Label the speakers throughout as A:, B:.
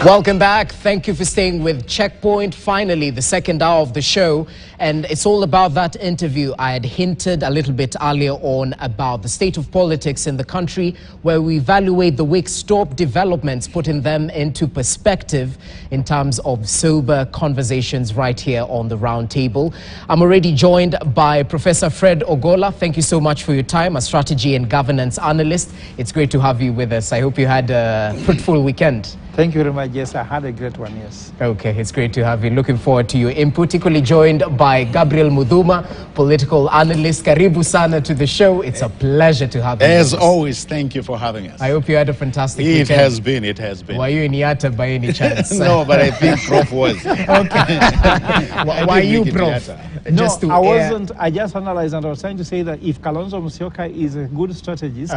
A: Welcome back. Thank you for staying with Checkpoint. Finally, the second hour of the show. And it's all about that interview I had hinted a little bit earlier on about the state of politics in the country, where we evaluate the week's top developments, putting them into perspective in terms of sober conversations right here on the round table. I'm already joined by Professor Fred Ogola. Thank you so much for your time, a strategy and governance analyst. It's great to have you with us. I hope you had a fruitful weekend.
B: Thank you very much. Yes, I had a great one, yes.
A: Okay, it's great to have you. Looking forward to your input. Equally joined by Gabriel Muduma, political analyst. Karibu sana to the show. It's a pleasure to have you.
C: As always, thank you for having us.
A: I hope you had a fantastic weekend.
C: It has been.
A: Were you in Yatta by any chance?
C: No, but I think Prof was.
A: Okay. Why you, Prof?
B: No, I wasn't. I just analyzed and I was trying to say that if Kalonzo Musyoka is a good strategist,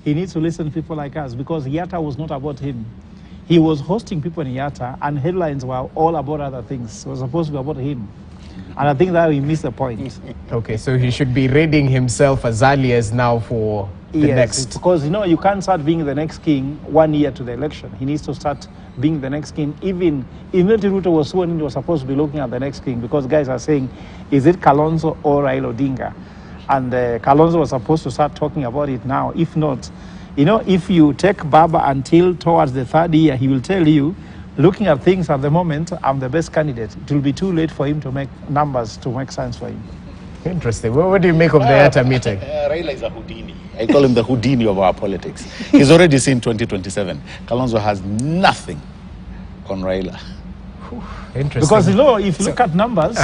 B: he needs to listen to people like us, because Yatta was not about him. He was hosting people in Yatta, and headlines were all about other things. It was supposed to be about him. And I think that we missed the point.
A: Okay, so he should be readying himself as early as now for the next.
B: Because, you know, you can't start being the next king 1 year to the election. He needs to start being the next king. Even Ruto was sworn in, he was supposed to be looking at the next king, because guys are saying, is it Kalonzo or Raila Odinga? And Kalonzo was supposed to start talking about it now. If not, you know, if you take Baba until towards the third year, he will tell you, looking at things at the moment, I'm the best candidate. It will be too late for him to make numbers to make sense for him.
A: Interesting. What do you make of the Yatta meeting?
C: Raila is a Houdini. I call him the Houdini of our politics. He's already seen 2027. Kalonzo has nothing on Raila.
A: Interesting.
B: Because, you know, if you look at numbers,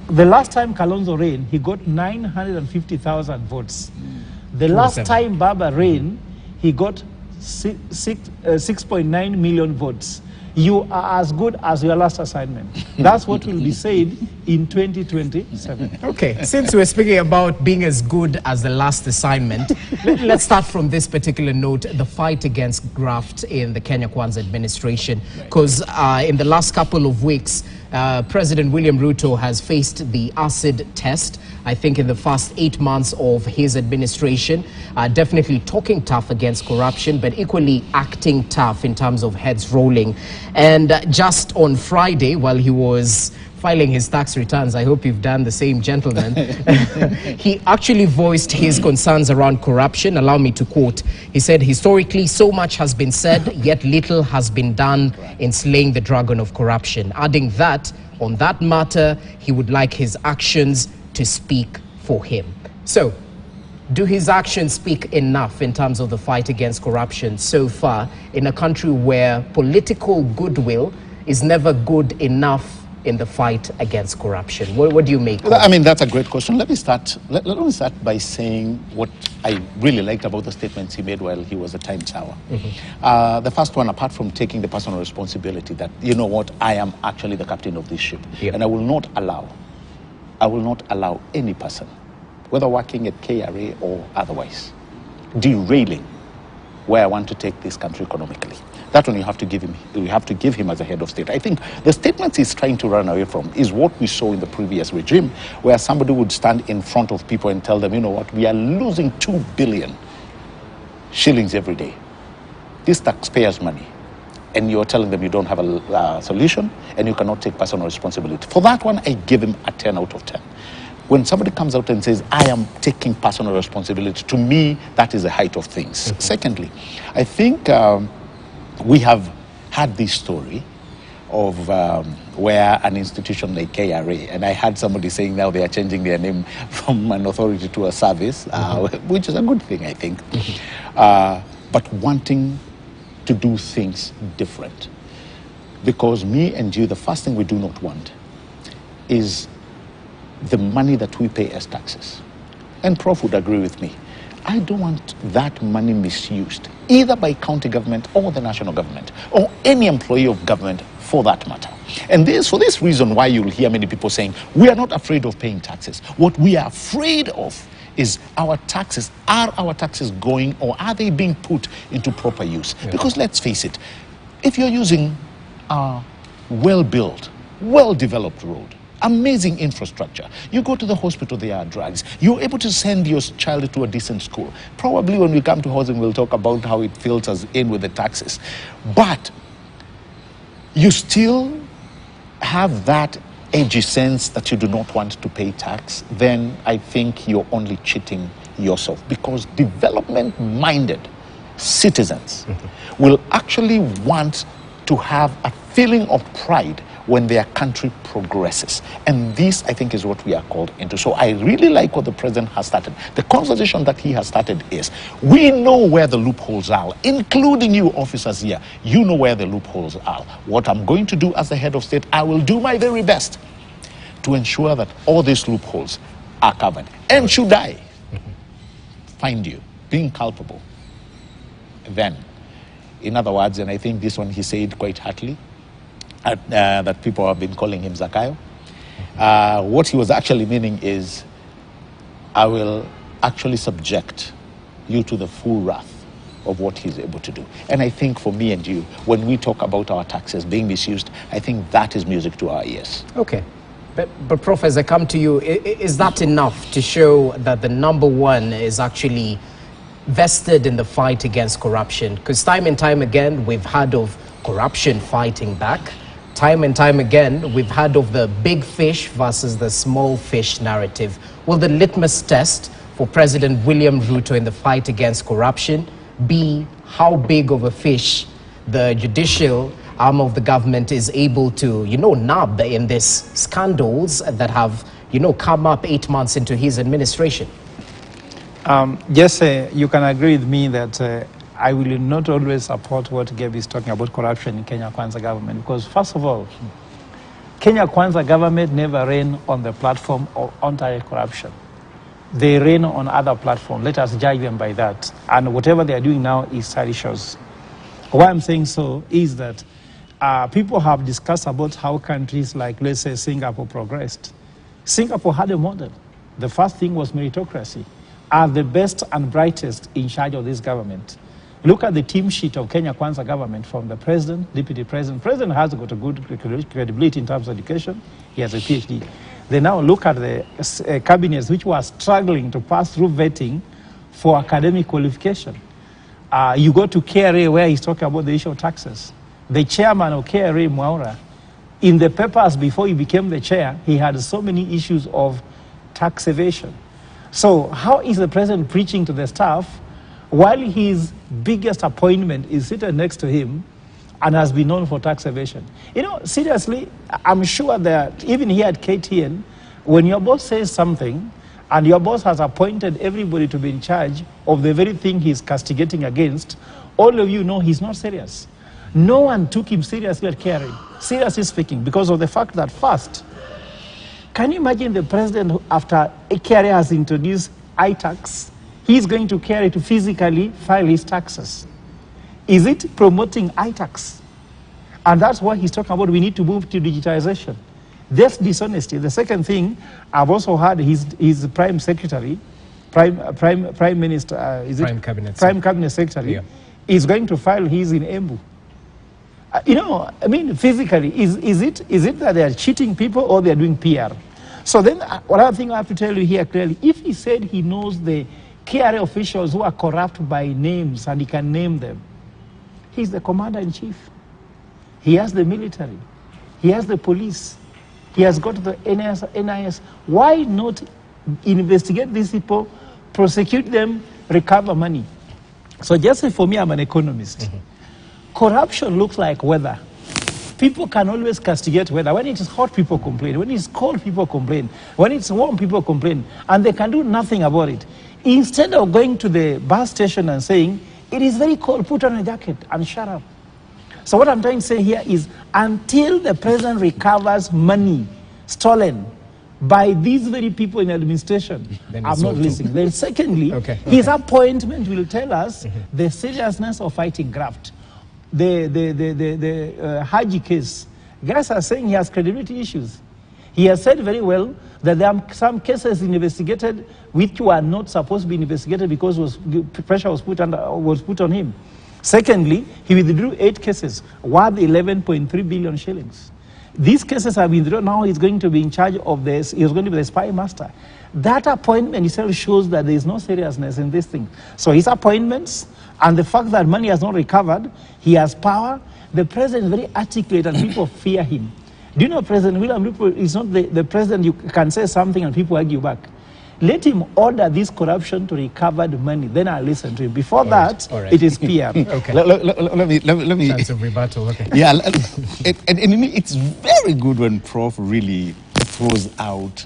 B: the last time Kalonzo reigned, he got 950,000 votes. The last time Baba reigned, he got 6.9 million votes. You are as good as your last assignment. That's what will be said in 2027.
A: Okay, since we're speaking about being as good as the last assignment, let's start from this particular note, the fight against graft in the Kenya Kwanza administration. Because in the last couple of weeks, President William Ruto has faced the acid test, I think, in the first 8 months of his administration. Definitely talking tough against corruption, but equally acting tough in terms of heads rolling. And just on Friday, while he was filing his tax returns, I hope you've done the same, gentlemen, he actually voiced his concerns around corruption. Allow me to quote. He said, historically, so much has been said, yet little has been done in slaying the dragon of corruption. Adding that, on that matter, he would like his actions to speak for him. So, do his actions speak enough in terms of the fight against corruption so far in a country where political goodwill is never good enough in the fight against corruption? What do you make of it?
C: I mean, that's a great question. Let me start by saying what I really liked about the statements he made while he was a time tower. The first one, apart from taking the personal responsibility that, you know what, I am actually the captain of this ship. And I will not allow any person, whether working at KRA or otherwise, derailing where I want to take this country economically. That one you have to give him as a head of state. I think the statements he's trying to run away from is what we saw in the previous regime, where somebody would stand in front of people and tell them, you know what, we are losing 2 billion shillings every day. This taxpayers' money. And you're telling them you don't have a solution and you cannot take personal responsibility. For that one, I give him a 10 out of 10. When somebody comes out and says, I am taking personal responsibility, to me, that is the height of things. Secondly, I think we have had this story of where an institution like KRA, and I had somebody saying now they are changing their name from an authority to a service, which is a good thing, I think, but wanting to do things different. Because me and you, the first thing we do not want is the money that we pay as taxes. And Prof would agree with me. I don't want that money misused, either by county government or the national government, or any employee of government for that matter. And for this reason why you'll hear many people saying, we are not afraid of paying taxes. What we are afraid of is are our taxes going, or are they being put into proper use? Because let's face it, if you're using a well-built, well-developed road, amazing infrastructure. You go to the hospital, there are drugs. You're able to send your child to a decent school. Probably when we come to housing, we'll talk about how it filters in with the taxes. But you still have that edgy sense that you do not want to pay tax, then I think you're only cheating yourself, because development-minded citizens will actually want to have a feeling of pride when their country progresses. And this, I think, is what we are called into. So I really like what the president has started. The conversation that he has started is, we know where the loopholes are, including you officers here. You know where the loopholes are. What I'm going to do as the head of state, I will do my very best to ensure that all these loopholes are covered. And should I find you being culpable, then, in other words, and I think this one he said quite heartily, that people have been calling him Zakayo. What he was actually meaning is, I will actually subject you to the full wrath of what he's able to do. And I think for me and you, when we talk about our taxes being misused, I think that is music to our ears.
A: Okay. But Prof, as I come to you, is that enough to show that the number one is actually vested in the fight against corruption? Because time and time again, we've heard of corruption fighting back. Time and time again, we've heard of the big fish versus the small fish narrative. Will the litmus test for President William Ruto in the fight against corruption be how big of a fish the judicial arm of the government is able to, nab in these scandals that have, come up 8 months into his administration?
B: Yes, you can agree with me that I will not always support what Gabe is talking about corruption in Kenya Kwanza government, because first of all, Kenya Kwanza government never ran on the platform of anti-corruption. They ran on other platforms. Let us judge them by that. And whatever they are doing now is salicious. Why I'm saying so is that people have discussed about how countries like, let's say, Singapore progressed. Singapore had a model. The first thing was meritocracy. Are the best and brightest in charge of this government. Look at the team sheet of Kenya Kwanza government, from the president, deputy president. President has got a good credibility in terms of education. He has a PhD. They now look at the cabinets which were struggling to pass through vetting for academic qualification. You go to KRA, where he's talking about the issue of taxes. The chairman of KRA, Mwaura, in the papers before he became the chair, he had so many issues of tax evasion. So how is the president preaching to the staff while his biggest appointment is sitting next to him and has been known for tax evasion? Seriously, I'm sure that even here at KTN, when your boss says something and your boss has appointed everybody to be in charge of the very thing he's castigating against, all of you know he's not serious. No one took him seriously at KRA, seriously speaking, because of the fact that first, can you imagine the president, after KRA has introduced iTax, he's going to KRA to physically file his taxes? Is it promoting iTax? And that's what he's talking about. We need to move to digitization. That's dishonesty. The second thing, I've also heard his prime secretary, prime minister,
A: Prime cabinet
B: secretary,
A: yeah,
B: is going to file his in Embu. Physically, is it that they are cheating people or they are doing PR? So then, one other thing I have to tell you here clearly, if he said he knows the KRA officials who are corrupt by names and he can name them, he's the commander-in-chief. He has the military. He has the police. He has got the NIS. Why not investigate these people, prosecute them, recover money? So just say, for me, I'm an economist. Corruption looks like weather. People can always castigate weather. When it is hot, people complain. When it's cold, people complain. When it's warm, people complain. And they can do nothing about it. Instead of going to the bus station and saying, it is very cold, put on a jacket and shut up. So what I'm trying to say here is, until the president recovers money stolen by these very people in administration, I'm not listening. Then secondly, his appointment will tell us the seriousness of fighting graft. The Haji case, guys are saying he has credibility issues. He has said very well that there are some cases investigated which were not supposed to be investigated because pressure was put on him. Secondly, he withdrew 8 cases worth 11.3 billion shillings. These cases have been withdrawn. Now he's going to be in charge of this. He's going to be the spy master. That appointment itself shows that there is no seriousness in this thing. So his appointments and the fact that money has not recovered, he has power. The president is very articulate and people fear him. Do you know President William Ruto is not the president you can say something and people argue back. Let him order this corruption to recovered money. Then I'll listen to him. Before that, it is PR.
A: Okay.
C: Let me.
A: Chance of rebuttal. Okay.
C: Yeah, and it's very good when Prof really throws out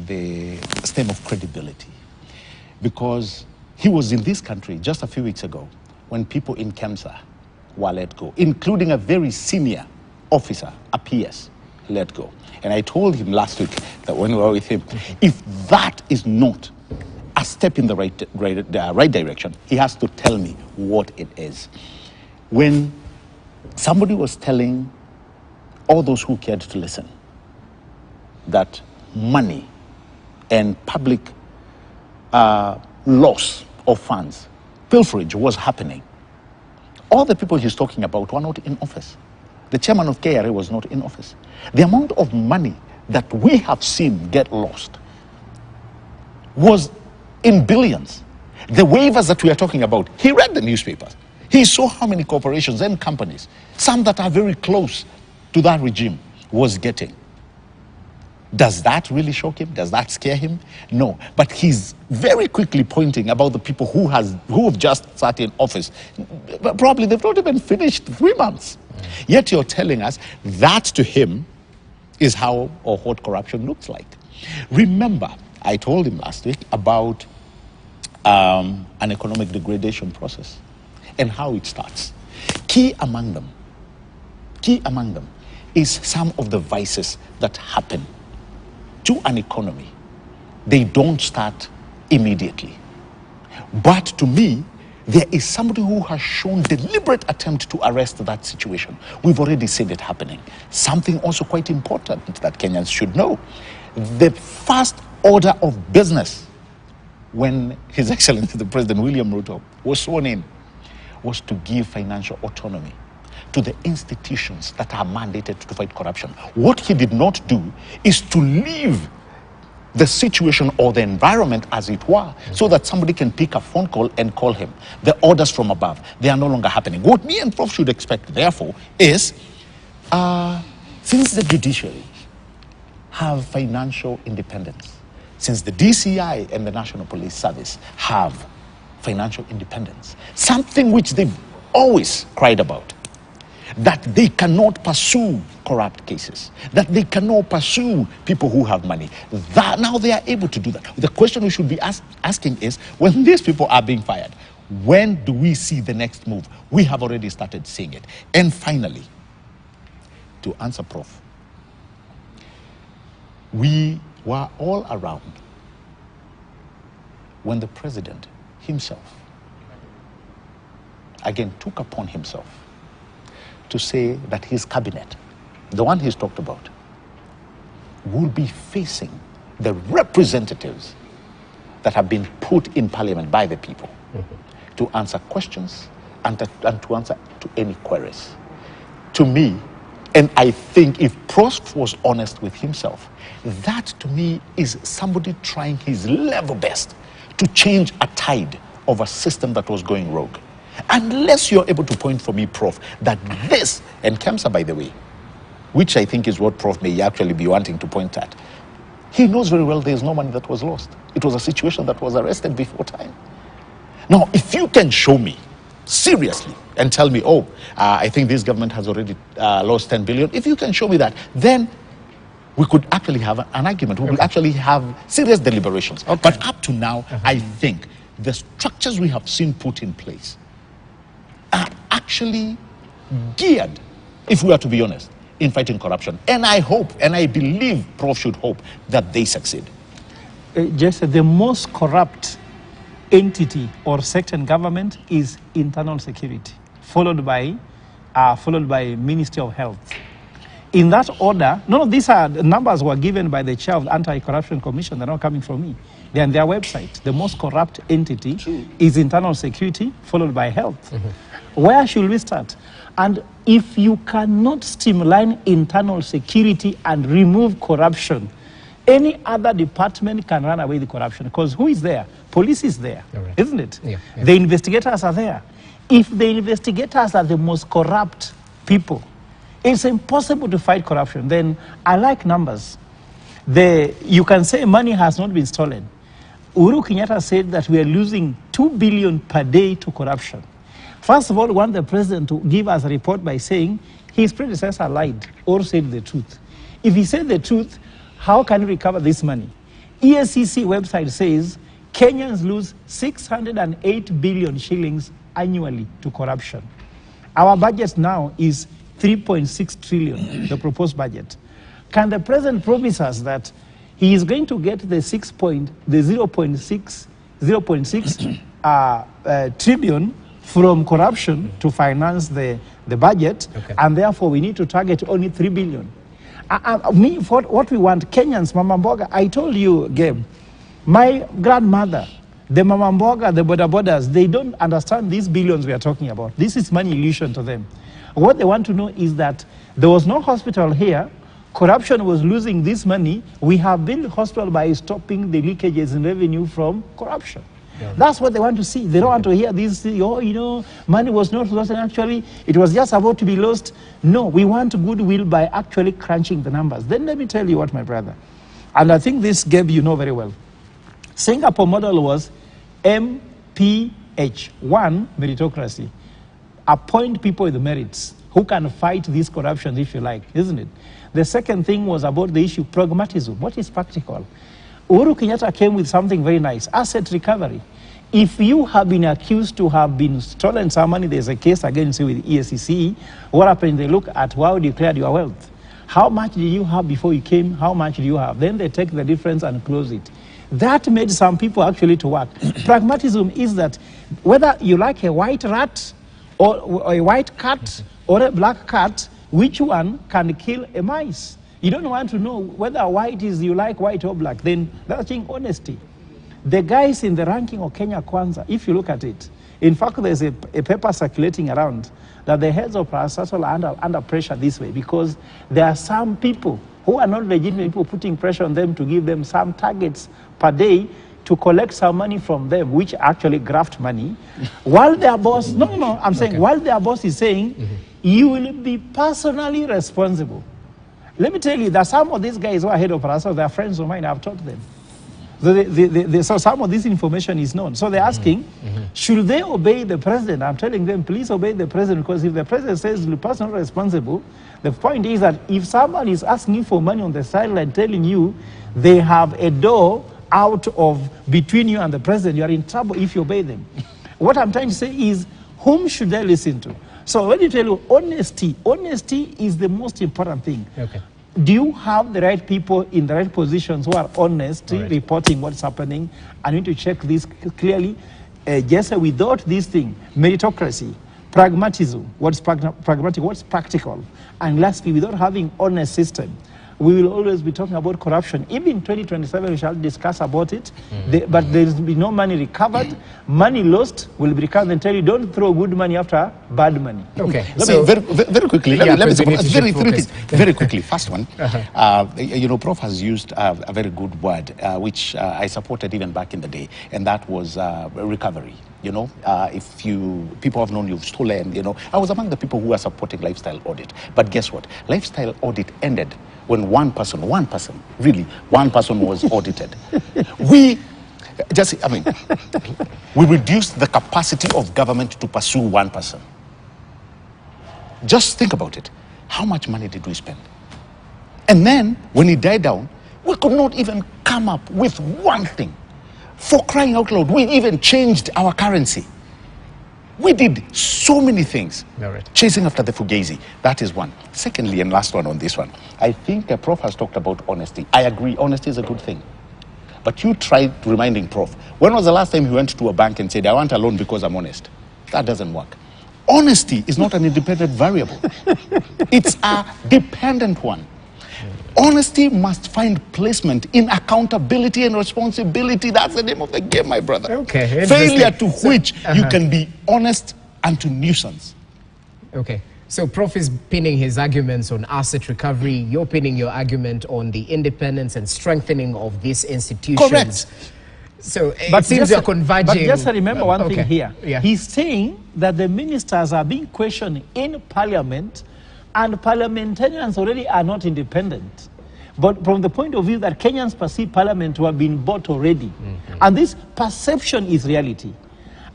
C: the stem of credibility, because he was in this country just a few weeks ago when people in KEMSA were let go, including a very senior officer, a PS, let go. And I told him last week that when we were with him, if that is not a step in the right direction, he has to tell me what it is. When somebody was telling all those who cared to listen that money and public loss of funds, pilferage was happening, all the people he's talking about were not in office. The chairman of KRA was not in office. The amount of money that we have seen get lost was in billions. The waivers that we are talking about, he read the newspapers. He saw how many corporations and companies, some that are very close to that regime, was getting. Does that really shock him? Does that scare him? No. But he's very quickly pointing about the people who have just sat in office. Probably they've not even finished 3 months. Yet you're telling us that to him is how or what corruption looks like. Remember, I told him last week about an economic degradation process and how it starts. Key among them is some of the vices that happen to an economy. They don't start immediately. But to me, there is somebody who has shown deliberate attempt to arrest that situation. We've already seen it happening. Something also quite important that Kenyans should know. The first order of business when His Excellency the President William Ruto was sworn in was to give financial autonomy to the institutions that are mandated to fight corruption. What he did not do is to leave the situation or the environment as it were, so that somebody can pick a phone call and call him. The orders from above, they are no longer happening. What me and Prof should expect, therefore, is since the judiciary have financial independence, since the DCI and the National Police Service have financial independence, something which they've always cried about, that they cannot pursue corrupt cases, that they cannot pursue people who have money. That now they are able to do that. The question we should be asking is, when these people are being fired, when do we see the next move? We have already started seeing it. And finally, to answer Prof, we were all around when the president himself again took upon himself to say that his cabinet, the one he's talked about, will be facing the representatives that have been put in parliament by the people to answer questions and to answer to any queries. To me, and I think if Prost was honest with himself, that to me is somebody trying his level best to change a tide of a system that was going rogue. Unless you're able to point for me, Prof, that this, and KEMSA, by the way, which I think is what Prof may actually be wanting to point at, he knows very well there's no money that was lost. It was a situation that was arrested before time. Now, if you can show me, seriously, and tell me, oh, I think this government has already lost 10 billion, if you can show me that, then we could actually have an argument. We will actually have serious deliberations. Okay. But up to now, I think the structures we have seen put in place are actually geared, if we are to be honest, in fighting corruption. And I hope, and I believe Prof should hope, that they succeed.
B: Just the most corrupt entity or sector in government is internal security, followed by Ministry of Health. In that order, none of these numbers were given by the chair of the Anti-Corruption Commission. They're not coming from me. They're on their website. The most corrupt entity is internal security, followed by health. Where should we start? And if you cannot streamline internal security and remove corruption, any other department can run away the corruption. Because who is there? Police is there, isn't it? Yeah. The investigators are there. If the investigators are the most corrupt people. It's impossible to fight corruption. Then I like numbers. You can say money has not been stolen. Uhuru Kenyatta said that we are losing 2 billion per day to corruption. First of all, we want the president to give us a report by saying his predecessor lied or said the truth. If he said the truth, how can we recover this money? ESCC website says Kenyans lose 608 billion shillings annually to corruption. Our budget now is 3.6 trillion, the proposed budget. Can the president promise us that he is going to get the 0.6 trillion from corruption to finance the budget, and therefore we need to target only 3 billion? What we want, Kenyans, Mama Mboga, I told you, Gabe, my grandmother, the Mama Mboga, the bodas, they don't understand these billions we are talking about. This is money illusion to them. What they want to know is that there was no hospital here. Corruption was losing this money. We have built hospital by stopping the leakages in revenue from corruption. Yeah. That's what they want to see. They don't want to hear this, oh, you know, money was not lost and actually it was just about to be lost. No, we want goodwill by actually crunching the numbers. Then let me tell you what, my brother, and I think this Gabe, you know very well. Singapore model was MPH, one, meritocracy. Appoint people with merits who can fight this corruption, if you like, isn't it? The second thing was about the issue pragmatism. What is practical? Uhuru Kenyatta came with something very nice, asset recovery. If you have been accused to have been stolen some money, there's a case against you with ESCC, what happened? They look at how you declared your wealth. How much did you have before you came? How much do you have? Then they take the difference and close it. That made some people actually to work. Pragmatism is that whether you like a white rat or a white cat or a black cat, which one can kill a mice? You don't want to know whether white is you like white or black. Then that's honesty. The guys in the ranking of Kenya Kwanza, if you look at it, in fact, there's a paper circulating around that the heads of Parastatal are under pressure this way because there are some people who are not legitimate people putting pressure on them to give them some targets per day to collect some money from them, which actually graft money, while their boss, I'm saying, while their boss is saying, you will be personally responsible. Let me tell you that some of these guys who are head of Parastatal, they are friends of mine, I've taught them. So some of this information is known. So they're asking, should they obey the president? I'm telling them, please obey the president, because if the president says you're personally responsible, the point is that if someone is asking you for money on the sideline telling you they have a door out of between you and the president, you are in trouble if you obey them. What I'm trying to say is, whom should they listen to? So when you tell you honesty is the most important thing. Okay. Do you have the right people in the right positions who are honest, reporting what's happening? I need to check this clearly. Just without this thing, meritocracy, pragmatism, what's pragmatic, what's practical, and lastly, without having honest system, we will always be talking about corruption. Even in 2027, we shall discuss about it. But there will be no money recovered. Money lost will be recovered and tell you, don't throw good money after bad money.
C: Okay. So very quickly, let me very quickly, first one. You know, Prof has used a very good word, which I supported even back in the day, and that was recovery. You know, if people have known you've stolen, you know, I was among the people who were supporting lifestyle audit. But guess what? Lifestyle audit ended when one person was audited. We reduced the capacity of government to pursue one person. Just think about it. How much money did we spend? And then, when it died down, we could not even come up with one thing. For crying out loud, we even changed our currency. We did so many things, chasing after the fugazi. That is one. Secondly, and last one on this one, I think Prof has talked about honesty. I agree, honesty is a good thing. But you tried reminding Prof, when was the last time he went to a bank and said, I want a loan because I'm honest? That doesn't work. Honesty is not an independent variable. It's a dependent one. Honesty must find placement in accountability and responsibility. That's the name of the game, my brother. Okay. Failure to which you can be honest and to nuisance.
A: Okay. So Prof is pinning his arguments on asset recovery. You're pinning your argument on the independence and strengthening of these institutions.
B: Correct.
A: So it seems you're converging.
B: But just remember one thing here. Yeah. He's saying that the ministers are being questioned in parliament And parliamentarians already are not independent. But from the point of view that Kenyans perceive parliament to have been bought already. And this perception is reality.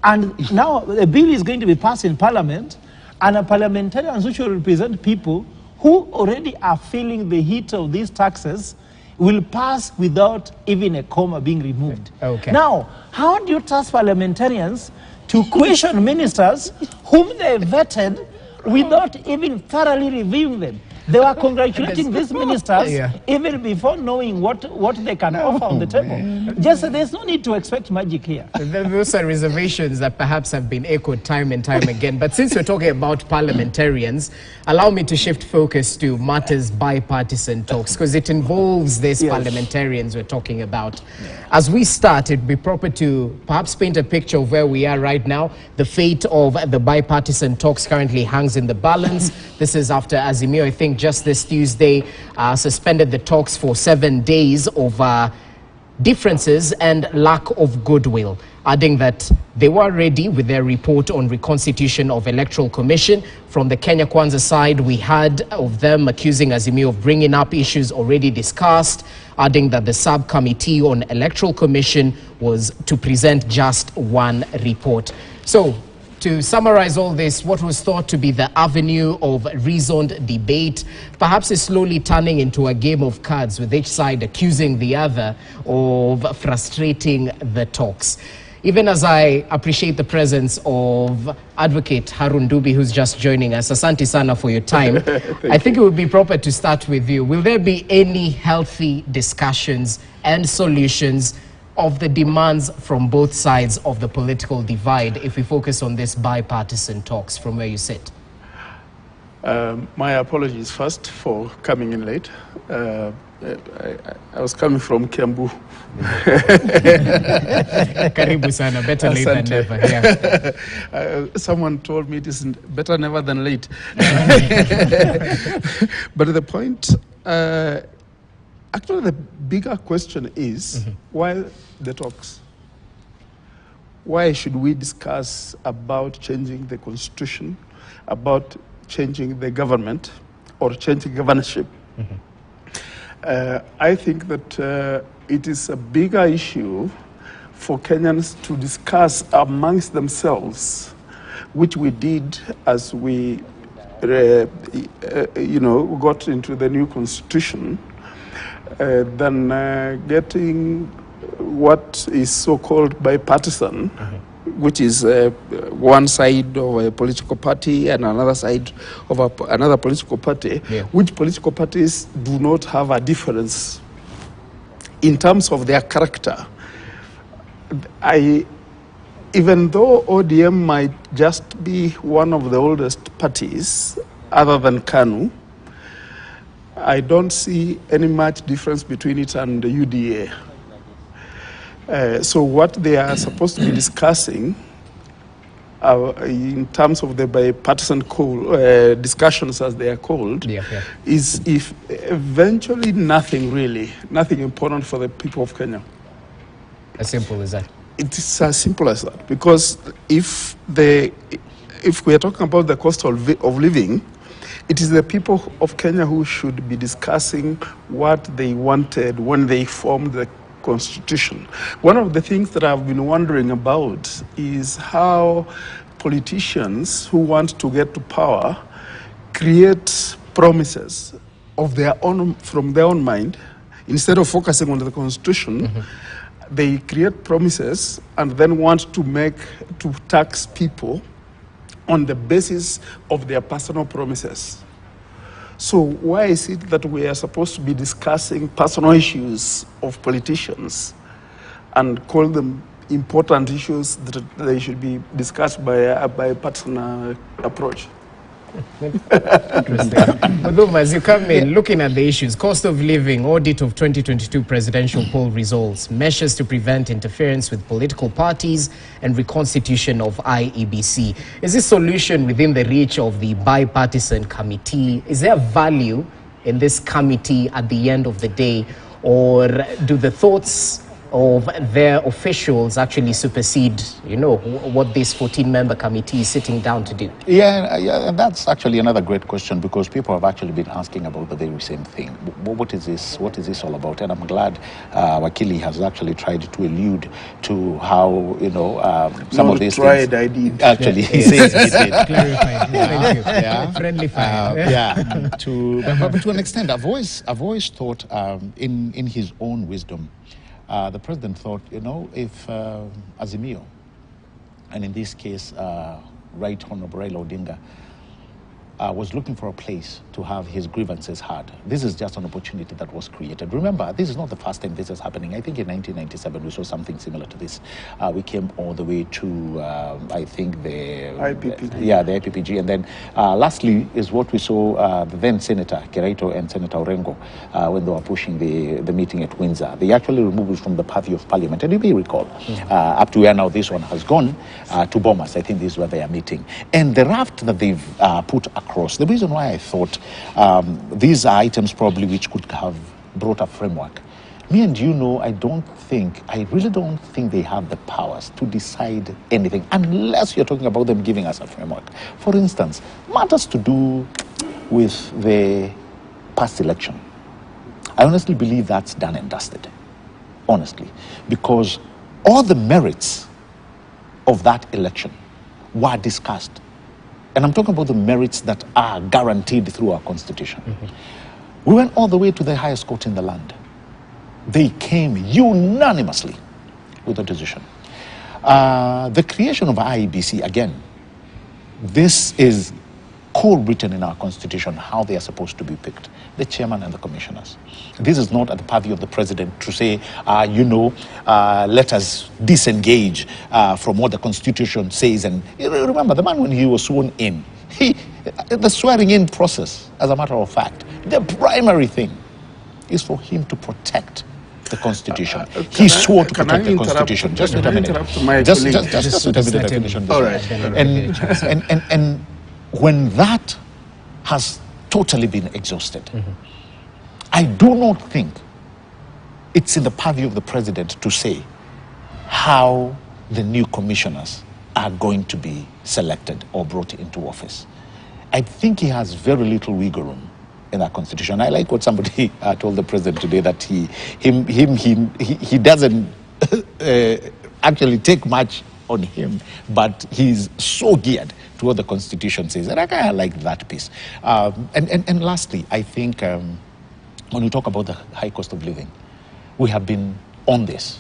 B: And now the bill is going to be passed in parliament, and a parliamentarians who should represent people who already are feeling the heat of these taxes will pass without even a comma being removed.
A: Okay.
B: Now, how do you trust parliamentarians to question ministers whom they vetted without even thoroughly reviewing them? They were congratulating these ministers even before knowing what they can offer on the table. Just there's no need to expect magic here.
A: Those are reservations that perhaps have been echoed time and time again. But since we're talking about parliamentarians, allow me to shift focus to matters bipartisan talks, because it involves these parliamentarians we're talking about. As we start, it'd be proper to perhaps paint a picture of where we are right now. The fate of the bipartisan talks currently hangs in the balance. This is after Azimio, I think, just this Tuesday, suspended the talks for 7 days over differences and lack of goodwill, adding that they were ready with their report on reconstitution of Electoral Commission. From the Kenya Kwanza side, we had of them accusing Azimio of bringing up issues already discussed, adding that the subcommittee on Electoral Commission was to present just one report. So, to summarize all this, what was thought to be the avenue of reasoned debate perhaps is slowly turning into a game of cards, with each side accusing the other of frustrating the talks. Even as I appreciate the presence of Advocate Harun Dubi, who's just joining us, asante sana for your time. I think it would be proper to start with you. Will there be any healthy discussions and solutions of the demands from both sides of the political divide if we focus on this bipartisan talks from where you sit?
D: My apologies first for coming in late. I was coming from Kiambu.
A: Karibu sana, better late than never. Yeah.
D: Someone told me it is better never than late. But the point, actually the bigger question is, why the talks? Why should we discuss about changing the constitution, about changing the government, or changing governorship? I think that it is a bigger issue for Kenyans to discuss amongst themselves, which we did as we got into the new constitution, than getting what is so-called bipartisan, which is one side of a political party and another side of another political party, which political parties do not have a difference in terms of their character. Even though ODM might just be one of the oldest parties, other than KANU, I don't see any much difference between it and the UDA. So what they are supposed to be discussing in terms of the bipartisan discussions, as they are called, is if eventually nothing important for the people of Kenya.
A: As simple as that.
D: It is as simple as that, because if we are talking about the cost of living, it is the people of Kenya who should be discussing what they wanted when they formed the constitution. One of the things that I've been wondering about is how politicians who want to get to power create promises of their own, from their own mind. Instead of focusing on the constitution, they create promises and then want to tax people on the basis of their personal promises. So why is it that we are supposed to be discussing personal issues of politicians and call them important issues that they should be discussed by a personal approach?
A: Interesting. But as you come in, looking at the issues, cost of living, audit of 2022 presidential poll results, measures to prevent interference with political parties, and reconstitution of IEBC. Is this solution within the reach of the bipartisan committee? Is there value in this committee at the end of the day? Or do the thoughts of their officials actually supersede, you know, what this 14-member committee is sitting down to do?
C: Yeah, and that's actually another great question, because people have actually been asking about the very same thing. What is this? What is this all about? And I'm glad Wakili has actually tried to allude to how, you know, some
D: Not
C: of these
D: tried,
C: things.
D: I did.
C: Actually, he says he did.
A: Clarified. Thank you.
C: Yeah.
A: Friendly fire.
C: Yeah. But to an extent, I've always thought, in his own wisdom, the president thought, you know, if Azimio, and in this case, Right Honorable Raila Odinga, was looking for a place to have his grievances heard, this is just an opportunity that was created. Remember, this is not the first time this is happening. I think in 1997 we saw something similar to this. We came all the way to, I think, the
D: IPPG.
C: The IPPG. And then lastly is what we saw the then Senator Keraito and Senator Orengo when they were pushing the meeting at Windsor. They actually removed it from the purview of Parliament. And you may recall, up to where now this one has gone, to Bomas. I think this is where they are meeting. And the raft that they've put across, the reason why I thought these are items probably which could have brought a framework. Me and you know, I really don't think they have the powers to decide anything unless you're talking about them giving us a framework. For instance, matters to do with the past election. I honestly believe that's done and dusted, honestly, because all the merits of that election were discussed. And I'm talking about the merits that are guaranteed through our constitution. We went all the way to the highest court in the land. They came unanimously with a decision. The creation of IEBC, again, this is co-written in our constitution how they are supposed to be picked, the chairman and the commissioners. This is not at the purview of the president to say, let us disengage from what the constitution says. And remember, the man, when he was sworn in, the swearing in process, as a matter of fact, the primary thing is for him to protect the constitution. He swore to protect the constitution. Just wait a minute. Just wait a minute. I finish on this.
D: All right.
C: And when that has totally been exhausted, I do not think it's in the purview of the president to say how the new commissioners are going to be selected or brought into office. I think he has very little wiggle room in our constitution. I like what somebody told the president today, that he doesn't actually take much on him, but he's so geared to what the constitution says, and I kind of like that piece. And lastly, I think when we talk about the high cost of living, we have been on this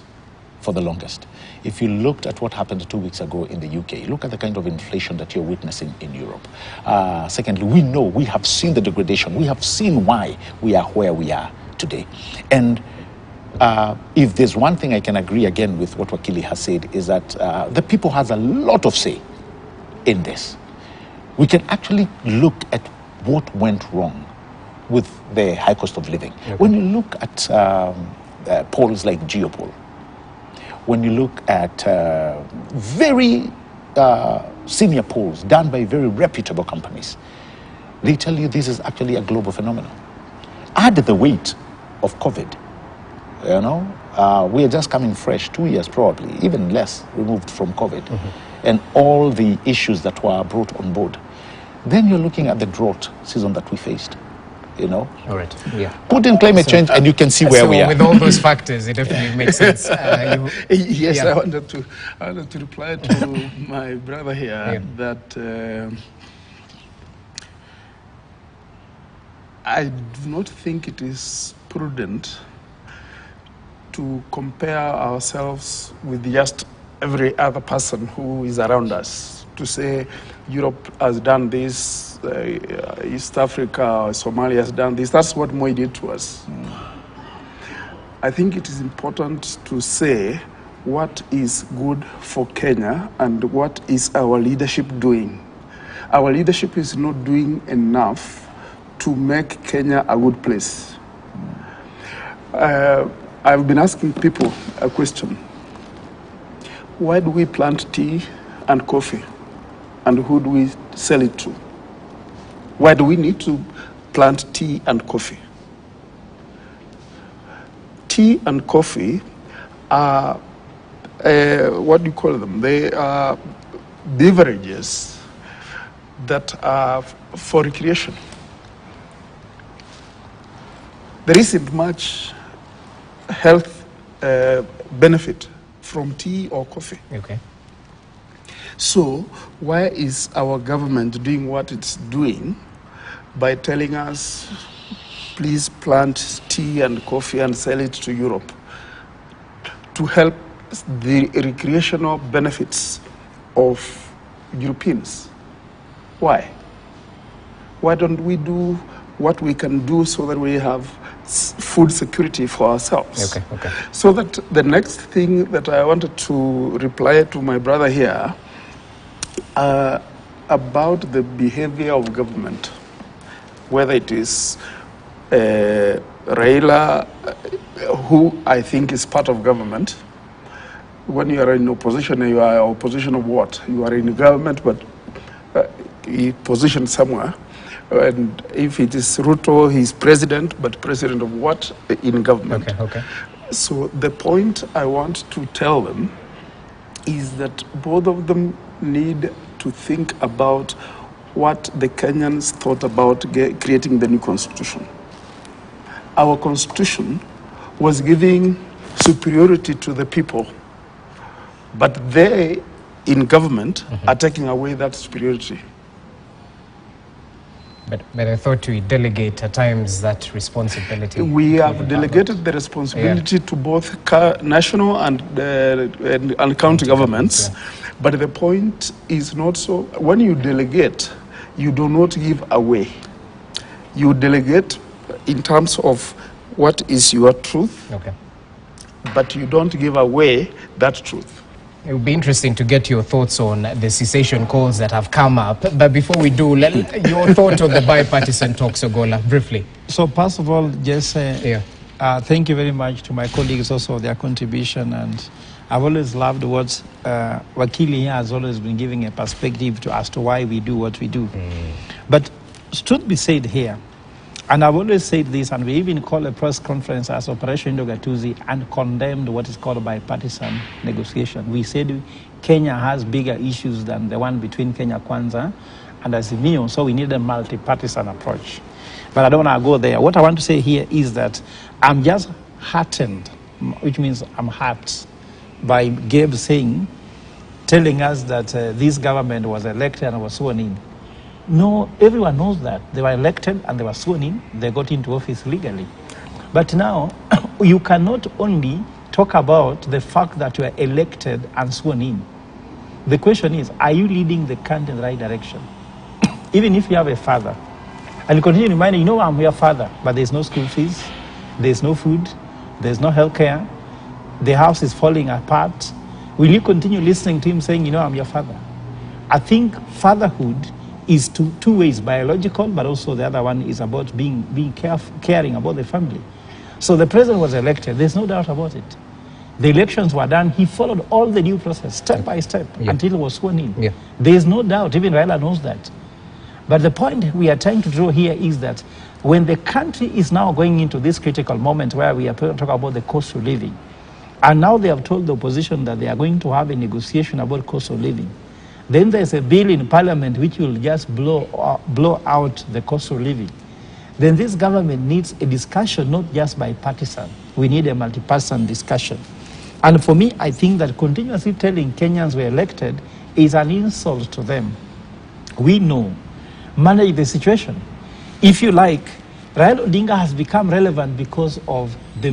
C: for the longest. If you looked at what happened 2 weeks ago in the UK, look at the kind of inflation that you're witnessing in Europe. Secondly, we have seen the degradation. We have seen why we are where we are today. And if there's one thing I can agree again with what Wakili has said, is that the people has a lot of say in this. We can actually look at what went wrong with the high cost of living. Okay. When you look at polls like Geopol, when you look at very senior polls done by very reputable companies, they tell you this is actually a global phenomenon. Add the weight of COVID, we are just coming fresh, 2 years probably, even less removed from COVID, and all the issues that were brought on board. Then you're looking at the drought season that we faced. All
A: right. Yeah.
C: Put in climate change and you can see where we are.
A: With all those factors, it definitely makes sense.
D: Yes, yeah. I wanted to reply to my brother here that I do not think it is prudent to compare ourselves with just every other person who is around us. To say Europe has done this, East Africa or Somalia has done this. That's what Moi did to us. I think it is important to say what is good for Kenya and what is our leadership doing. Our leadership is not doing enough to make Kenya a good place. I've been asking people a question. Why do we plant tea and coffee? And who do we sell it to? Why do we need to plant tea and coffee? Tea and coffee are, what do you call them? They are beverages that are for recreation. There isn't much health benefit from tea or coffee.
A: Okay.
D: So why is our government doing what it's doing by telling us, please plant tea and coffee and sell it to Europe to help the recreational benefits of Europeans? Why? Why don't we do what we can do so that we have food security for ourselves?
A: Okay, okay.
D: So that the next thing that I wanted to reply to my brother here about the behavior of government, whether it is Raila, who I think is part of government. When you are in opposition, you are opposition of what? You are in government, but positioned somewhere. And if it is Ruto, he's president, but president of what? In government.
A: Okay, okay.
D: So the point I want to tell them is that both of them need to think about what the Kenyans thought about creating the new constitution. Our constitution was giving superiority to the people, but they, in government, are taking away that superiority.
A: But I thought we delegate at times that responsibility.
D: We have delegated the responsibility to both national and county governments.
A: Yeah.
D: But the point is not so. When you delegate, you do not give away. You delegate in terms of what is your truth,
A: Okay.
D: but you don't give away that truth.
A: It would be interesting to get your thoughts on the cessation calls that have come up. But before we do, your thought on the bipartisan talks, Ogola, briefly.
E: So first of all, just
A: Thank
E: you very much to my colleagues also for their contribution. And I've always loved what Wakili here has always been giving a perspective as to why we do what we do. But should be said here, and I've always said this, and we even called a press conference as Operation Ndogatuzi and condemned what is called bipartisan negotiation. We said Kenya has bigger issues than the one between Kenya Kwanza and Azimio, so we need a multi-partisan approach. But I don't want to go there. What I want to say here is that I'm just heartened, which means I'm hurt, by Gabe telling us that this government was elected and was sworn in. No, everyone knows that. They were elected and they were sworn in. They got into office legally. But now, you cannot only talk about the fact that you are elected and sworn in. The question is, are you leading the country in the right direction? Even if you have a father, and you continue reminding, I'm your father, but there's no school fees, there's no food, there's no health care, the house is falling apart. Will you continue listening to him saying, I'm your father? I think fatherhood is two ways, biological, but also the other one is about being caring about the family. So the president was elected, there's no doubt about it. The elections were done, he followed all the due process, step by step, until he was sworn in.
A: Yeah.
E: There's no doubt, even Raila knows that. But the point we are trying to draw here is that when the country is now going into this critical moment where we are talking about the cost of living, and now they have told the opposition that they are going to have a negotiation about cost of living, then there's a bill in parliament which will just blow out the cost of living. Then this government needs a discussion, not just bipartisan. We need a multi-partisan discussion. And for me, I think that continuously telling Kenyans we're elected is an insult to them. We know, manage the situation. If you like, Raila Odinga has become relevant because of the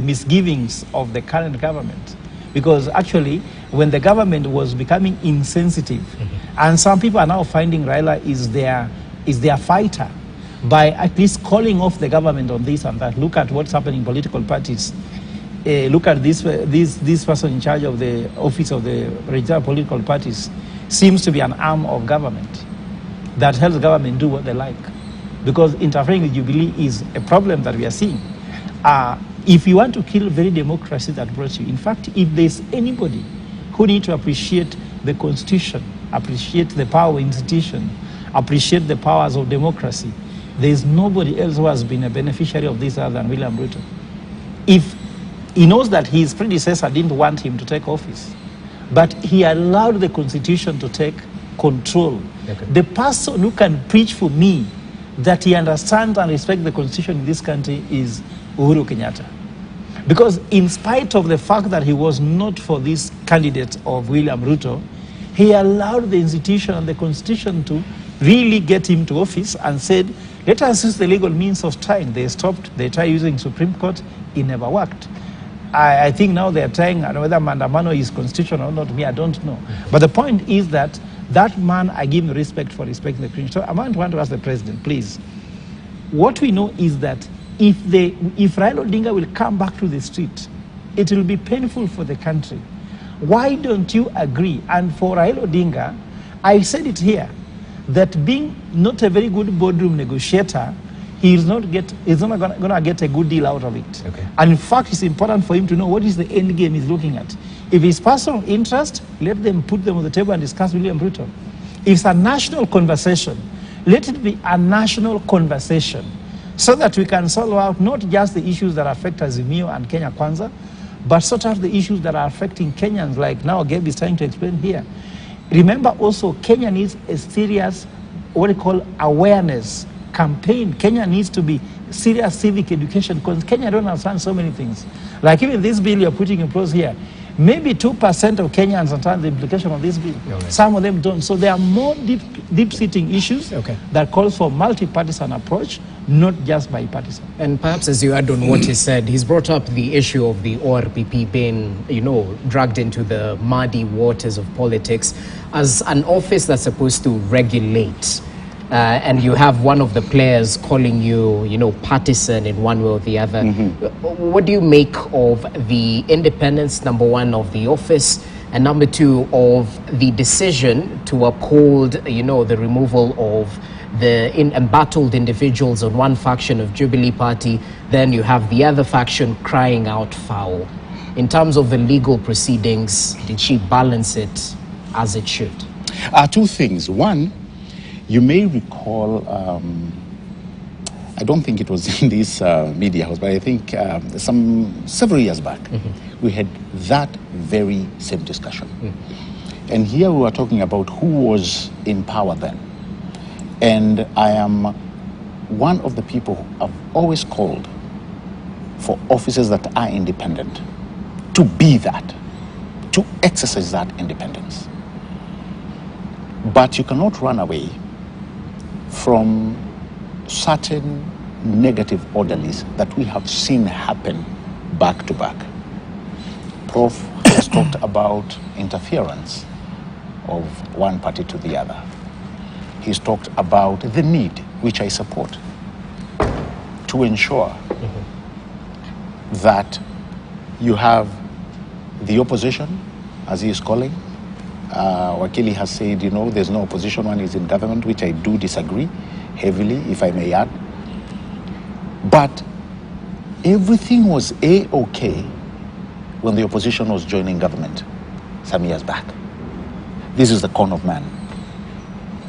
E: misgivings of the current government. Because actually, when the government was becoming insensitive, and some people are now finding Raila is their fighter by at least calling off the government on this and that. Look at what's happening in political parties. Look at this person in charge of the office of the register of political parties seems to be an arm of government that helps the government do what they like. Because interfering with Jubilee is a problem that we are seeing. If you want to kill very democracy that brought you, in fact, if there's anybody who needs to appreciate the Constitution, appreciate the power of institution, appreciate the powers of democracy, there's nobody else who has been a beneficiary of this other than William Ruto. If he knows that his predecessor didn't want him to take office, but he allowed the constitution to take control.
A: Okay.
E: The person who can preach for me that he understands and respects the constitution in this country is Uhuru Kenyatta. Because in spite of the fact that he was not for this candidate of William Ruto, he allowed the institution and the constitution to really get him to office and said, let us use the legal means of trying. They stopped, they tried using Supreme Court, it never worked. I think now they're trying, and whether Mandamano is constitutional or not, me, I don't know. But the point is that that man, I give him respect for respecting the Queen. So I want to ask the president, please. What we know is that if Raila Odinga will come back to the street, it will be painful for the country. Why don't you agree? And for Raila Odinga, I said it here, that being not a very good boardroom negotiator, he's not going to get a good deal out of it.
A: Okay.
E: And in fact, it's important for him to know what is the end game he's looking at. If it's personal interest, let them put them on the table and discuss William Ruto. If it's a national conversation, let it be a national conversation so that we can solve out not just the issues that affect Azimio and Kenya Kwanza, but sort of the issues that are affecting Kenyans, like now Gabe is trying to explain here. Remember also, Kenya needs a serious, what we call awareness campaign. Kenya needs to be serious civic education, because Kenya don't understand so many things. Like even this bill you're putting in place here, maybe 2% of Kenyans understand the implication of this bill.
A: Okay.
E: Some of them don't. So there are more deep-sitting issues that calls for multi-partisan approach, not just bipartisan.
A: And perhaps as you add on what he said, he's brought up the issue of the ORPP being, dragged into the muddy waters of politics as an office that's supposed to regulate. And you have one of the players calling you, partisan in one way or the other. Mm-hmm. What do you make of the independence, number one, of the office, and number two, of the decision to uphold, the removal of the embattled individuals on one faction of Jubilee Party? Then you have the other faction crying out foul. In terms of the legal proceedings, did she balance it as it should?
C: Two things. One, you may recall, I don't think it was in this media house, but I think several years back, we had that very same discussion. And here we were talking about who was in power then. And I am one of the people who have always called for officers that are independent to be that, to exercise that independence. But you cannot run away from certain negative orderlies that we have seen happen back to back. Prof has talked about interference of one party to the other. He's talked about the need, which I support, to ensure that you have the opposition, as he is calling. Wakili has said, there's no opposition when he's in government, which I do disagree heavily, if I may add. But everything was A-okay when the opposition was joining government some years back. This is the con of man.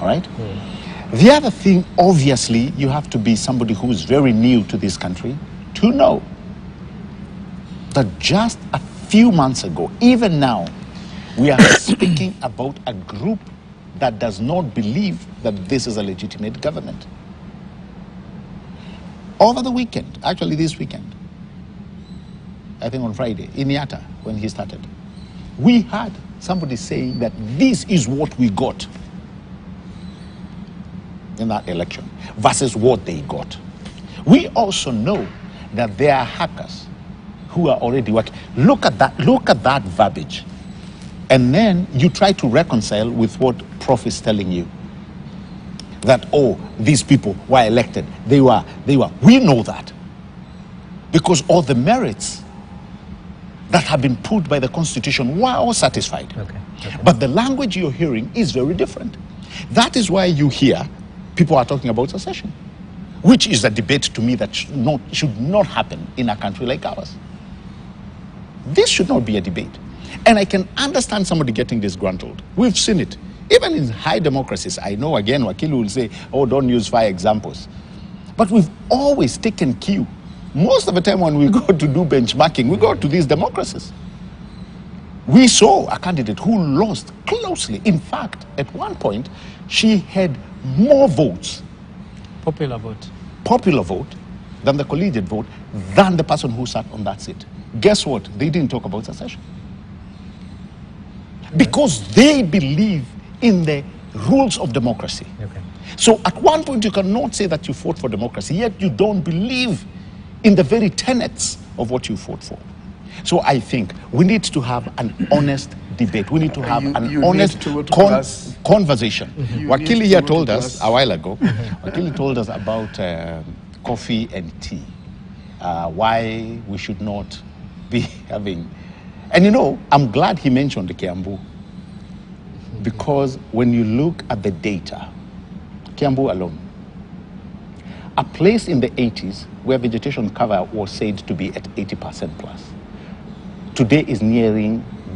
C: All right? The other thing, obviously, you have to be somebody who is very new to this country to know that just a few months ago, even now, we are speaking about a group that does not believe that this is a legitimate government. Over the weekend, actually this weekend, I think on Friday, in Yatta, when he started, we had somebody saying that this is what we got in that election versus what they got. We also know that there are hackers who are already working. Look at that verbiage. And then you try to reconcile with what Prof is telling you. That, these people were elected. They were. We know that. Because all the merits that have been put by the Constitution were all satisfied. Okay. But the language you're hearing is very different. That is why you hear people are talking about secession, which is a debate to me that should not happen in a country like ours. This should not be a debate. And I can understand somebody getting disgruntled. We've seen it. Even in high democracies, I know, again, Wakili will say, don't use 5 examples. But we've always taken cue most of the time when we go to do benchmarking, we go to these democracies. We saw a candidate who lost closely. In fact, at one point, she had more votes,
E: Popular vote.
C: popular vote, than the collegiate vote, than the person who sat on that seat. Guess what? They didn't talk about secession. Because they believe in the rules of democracy.
A: Okay.
C: So at one point you cannot say that you fought for democracy, yet you don't believe in the very tenets of what you fought for. So I think we need to have an honest debate. We need to have an honest conversation. Wakili here told us a while ago, Wakili told us about coffee and tea, why we should not be having, and you know, I'm glad he mentioned the Kiambu, because when you look at the data, Kiambu alone, a place in the 80s where vegetation cover was said to be at 80% plus, today is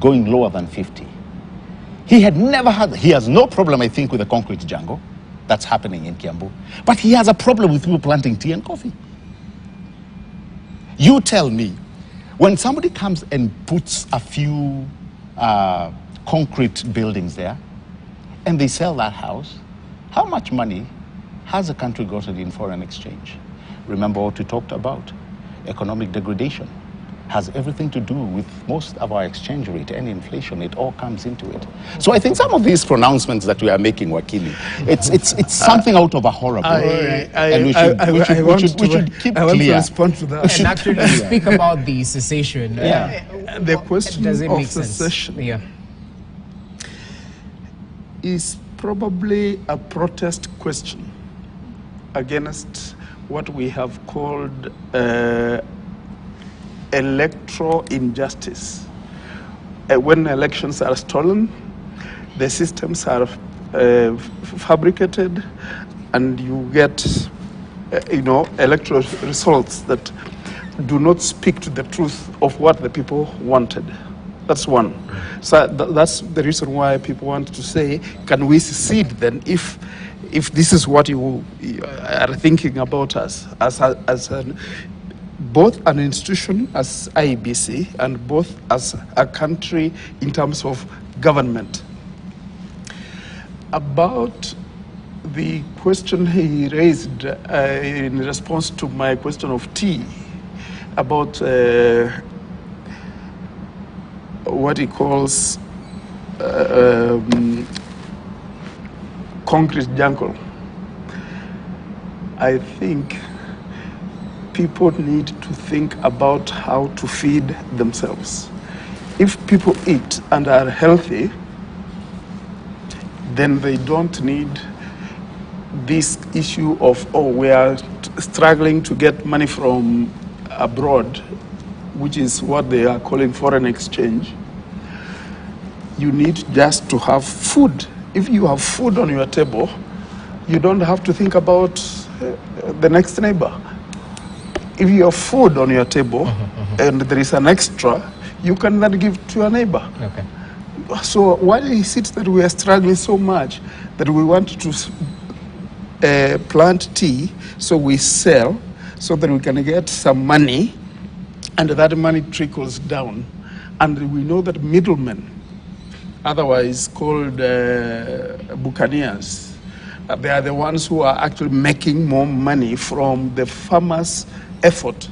C: going lower than 50. He has no problem, I think, with the concrete jungle that's happening in Kiambu, but he has a problem with people planting tea and coffee. You tell me, when somebody comes and puts a few concrete buildings there, and they sell that house, how much money has the country gotten in foreign exchange? Remember what we talked about? Economic degradation has everything to do with most of our exchange rate and inflation. It all comes into it. So I think some of these pronouncements that we are making, Wakili, it's something out of a horror book. And we should keep
D: I want
C: clear.
D: to respond to that.
A: And actually speak about the secession.
D: The question
A: Does it
D: of
A: make sense?
D: secession
A: Yeah.
D: is probably a protest question against what we have called electoral injustice. When elections are stolen, the systems are fabricated, and you get, electoral results that do not speak to the truth of what the people wanted. That's one. So that's the reason why people want to say, can we secede then if this is what you are thinking about us as both an institution as IEBC and both as a country in terms of government. About the question he raised in response to my question of tea, about what he calls concrete jungle. I think people need to think about how to feed themselves. If people eat and are healthy, then they don't need this issue of, we are struggling to get money from abroad, which is what they are calling foreign exchange. You need just to have food. If you have food on your table, you don't have to think about the next neighbor. If you have food on your table and there is an extra, you can then give to a neighbor.
A: Okay.
D: So why is it that we are struggling so much that we want to plant tea so we sell so that we can get some money, and that money trickles down, and we know that middlemen, otherwise called buccaneers, they are the ones who are actually making more money from the farmers' effort.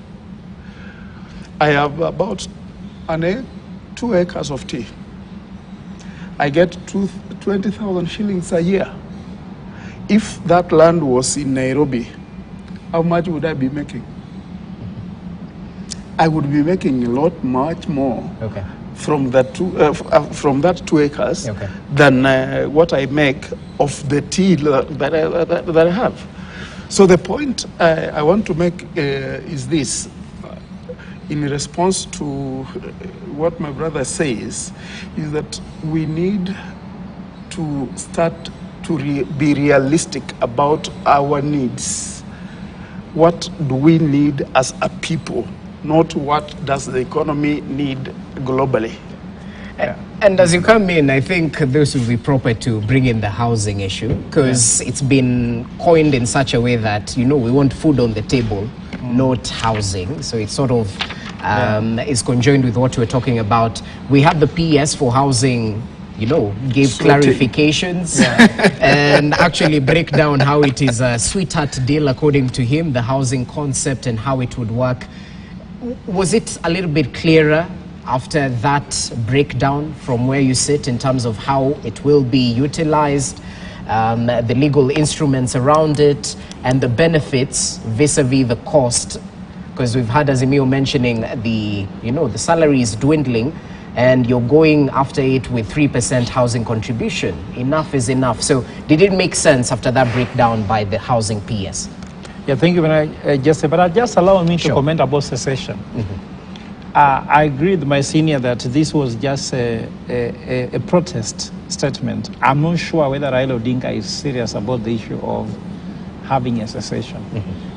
D: I have about 2 acres of tea. I get 20,000 shillings a year. If that land was in Nairobi, how much would I be making? I would be making a lot, much more from that 2 acres than what I make of the tea that I have. So the point I want to make is this. In response to what my brother says, is that we need to start to be realistic about our needs. What do we need as a people, not what does the economy need globally.
A: And as you come in, I think this would be proper to bring in the housing issue, because it's been coined in such a way that, we want food on the table, note housing, so it sort of is conjoined with what we're talking about. We have the PS for housing, gave clarifications and actually break down how it is a sweetheart deal according to him, the housing concept and how it would work. Was it a little bit clearer after that breakdown from where you sit in terms of how it will be utilized, the legal instruments around it, and the benefits vis-a-vis the cost? Because we've had Azimio mentioning the salary is dwindling, and you're going after it with 3% housing contribution. Enough is enough. So did it make sense after that breakdown by the housing PS?
E: Yeah, thank you very much, Jesse. But just allow me to comment about secession. I agree with my senior that this was just a protest statement. I'm not sure whether Raila Odinga is serious about the issue of having a secession.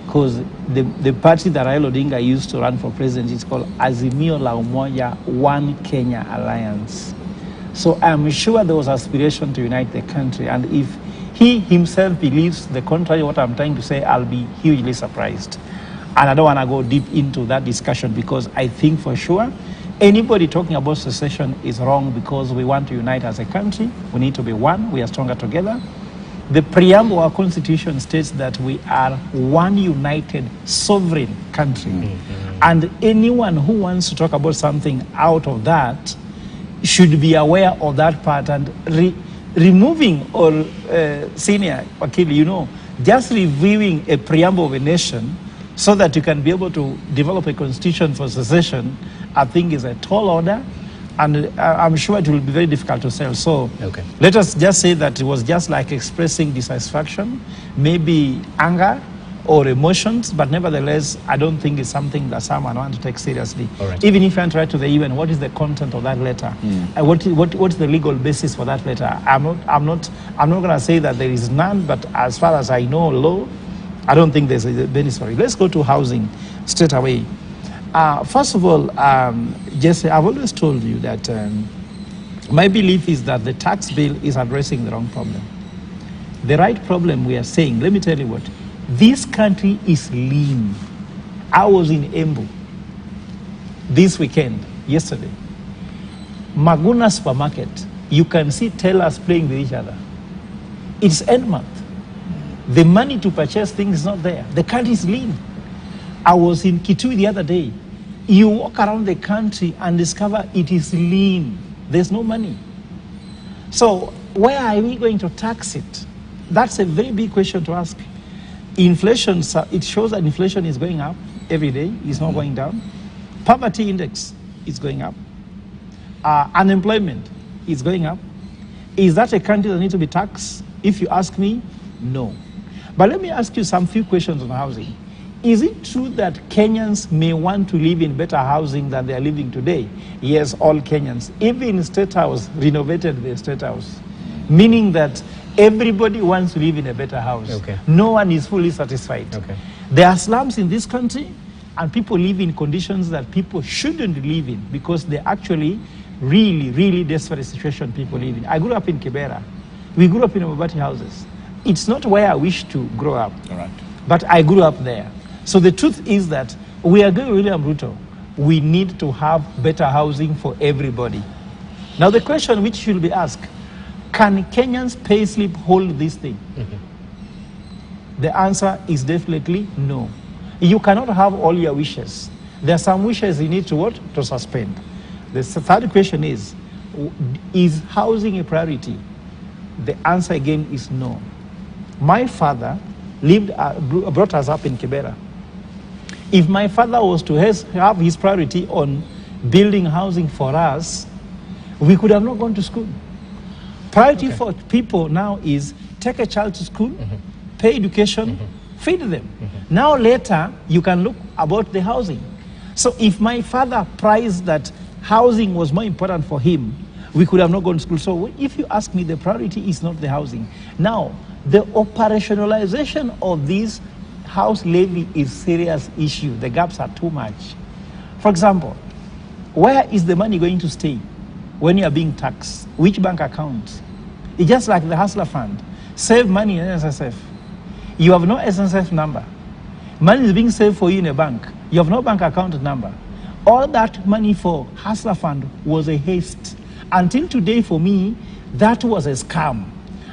E: Because the party that Raila Odinga used to run for president is called Azimio la Umoja One Kenya Alliance. So I'm sure there was aspiration to unite the country. And if he himself believes the contrary, what I'm trying to say, I'll be hugely surprised. And I don't want to go deep into that discussion, because I think for sure anybody talking about secession is wrong, because we want to unite as a country. We need to be one. We are stronger together. The preamble of our constitution states that we are one united sovereign country. And anyone who wants to talk about something out of that should be aware of that part. And removing or senior Wakili, just reviewing a preamble of a nation so that you can be able to develop a constitution for secession, I think is a tall order. And I'm sure it will be very difficult to sell. So let us just say that it was just like expressing dissatisfaction, maybe anger or emotions, but nevertheless, I don't think it's something that someone wants to take seriously. Even if you enter to the UN, what is the content of that letter? And what's the legal basis for that letter? I'm not going to say that there is none, but as far as I know law, I don't think there's a basis for it. Let's go to housing straight away. First of all, Jesse, I've always told you that my belief is that the tax bill is addressing the wrong problem. The right problem, we are saying, let me tell you what, this country is lean. I was in Embu this weekend, yesterday. Maguna supermarket, you can see tellers playing with each other. It's end month. The money to purchase things is not there. The country is lean. I was in Kitui the other day. You walk around the country and discover it is lean. There's no money. So where are we going to tax it? That's a very big question to ask. Inflation, it shows that inflation is going up every day. It's not going down. Poverty index is going up. Unemployment is going up. Is that a country that needs to be taxed? If you ask me, no. But let me ask you some few questions on housing. Is it true that Kenyans may want to live in better housing than they are living today? Yes, all Kenyans. Even State House renovated the State House, meaning that everybody wants to live in a better house. No one is fully satisfied. There are slums in this country, and people live in conditions that people shouldn't live in, because they're actually really desperate situation people live in. I grew up in Kibera. We grew up in Mabati houses. It's not where I wish to grow up, but I grew up there. So the truth is that we agree with William Ruto. We need to have better housing for everybody. Now the question which should be asked, can Kenyans pay slip hold this thing? The answer is definitely no. You cannot have all your wishes. There are some wishes you need to what? To suspend. The third question is housing a priority? The answer again is no. My father brought us up in Kibera. If my father was to have his priority on building housing for us, we could have not gone to school. Priority for people now is take a child to school, pay education, feed them. Now later, you can look about the housing. So if my father prized that housing was more important for him, we could have not gone to school. So if you ask me, the priority is not the housing. Now, the operationalization of this house levy is a serious issue. The gaps are too much. For example, where is the money going to stay when you are being taxed? Which bank account? It's just like the Hustler Fund. Save money in SSF. You have no SSF number. Money is being saved for you in a bank. You have no bank account number. All that money for Hustler Fund was a haste. Until today, for me, that was a scam.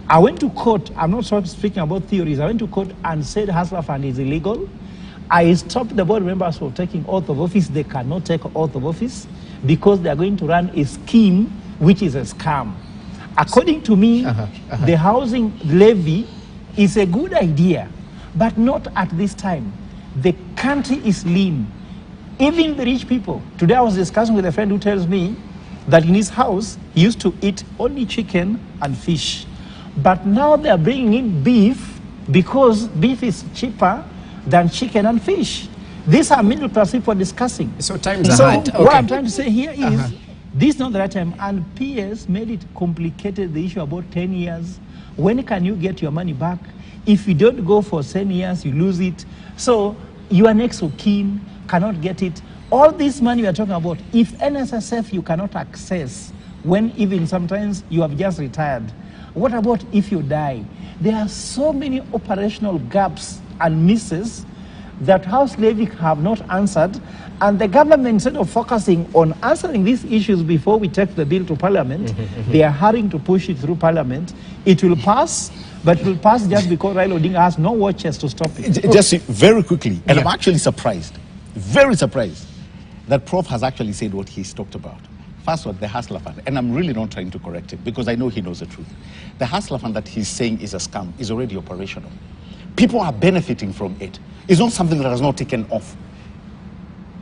E: I went to court. I'm not speaking about theories. I went to court and said Hustler Fund is illegal. I stopped the board members from taking oath of office. They cannot take oath of office because they are going to run a scheme which is a scam. According to me, the housing levy is a good idea, but not at this time. The country is lean. Even the rich people. Today I was discussing with a friend who tells me that in his house, he used to eat only chicken and fish. But now they are bringing in beef because beef is cheaper than chicken and fish. These are middle class people discussing.
A: So times are hard.
E: What I'm trying to say here is, this is not the right time. And PS made it complicated, the issue about 10 years. When can you get your money back? If you don't go for 10 years, you lose it. So your next of kin cannot get it. All this money we are talking about, if NSSF you cannot access, when even sometimes you have just retired, what about if you die? There are so many operational gaps and misses that House levy have not answered, and the government, instead of focusing on answering these issues before we take the bill to Parliament, they are hurrying to push it through Parliament. It will pass, but it will pass just because Raila Odinga has no watches to stop it.
C: Just very quickly, and I'm actually surprised, very surprised, that Prof has actually said what he's talked about. First one, the Hustler Fund, and I'm really not trying to correct him because I know he knows the truth. The Hustler Fund that he's saying is a scam is already operational. People are benefiting from it. It's not something that has not taken off.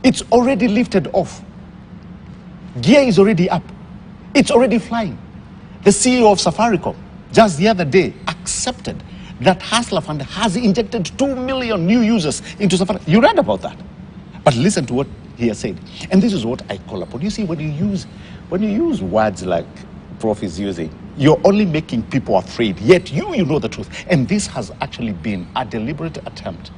C: It's already lifted off. Gear is already up. It's already flying. The CEO of Safaricom, just the other day, accepted that Hustler Fund has injected 2 million new users into Safaricom. You read about that. But listen to what he has said. And this is what I call upon. You see, when you use words like Prof is using, you're only making people afraid, yet you know the truth. And this has actually been a deliberate attempt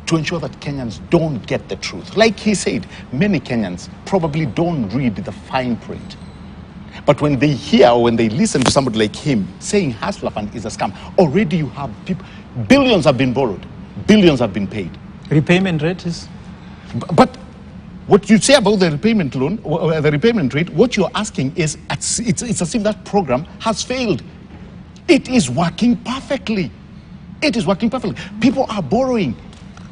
C: to ensure that Kenyans don't get the truth. Like he said, many Kenyans probably don't read the fine print. But when they hear or when they listen to somebody like him saying Hustler Fund is a scam, already you have people, billions have been borrowed, billions have been paid.
E: Repayment rate is?
C: But what you say about the repayment loan, the repayment rate, what you're asking is, it's as if that program has failed. It is working perfectly. It is working perfectly. People are borrowing.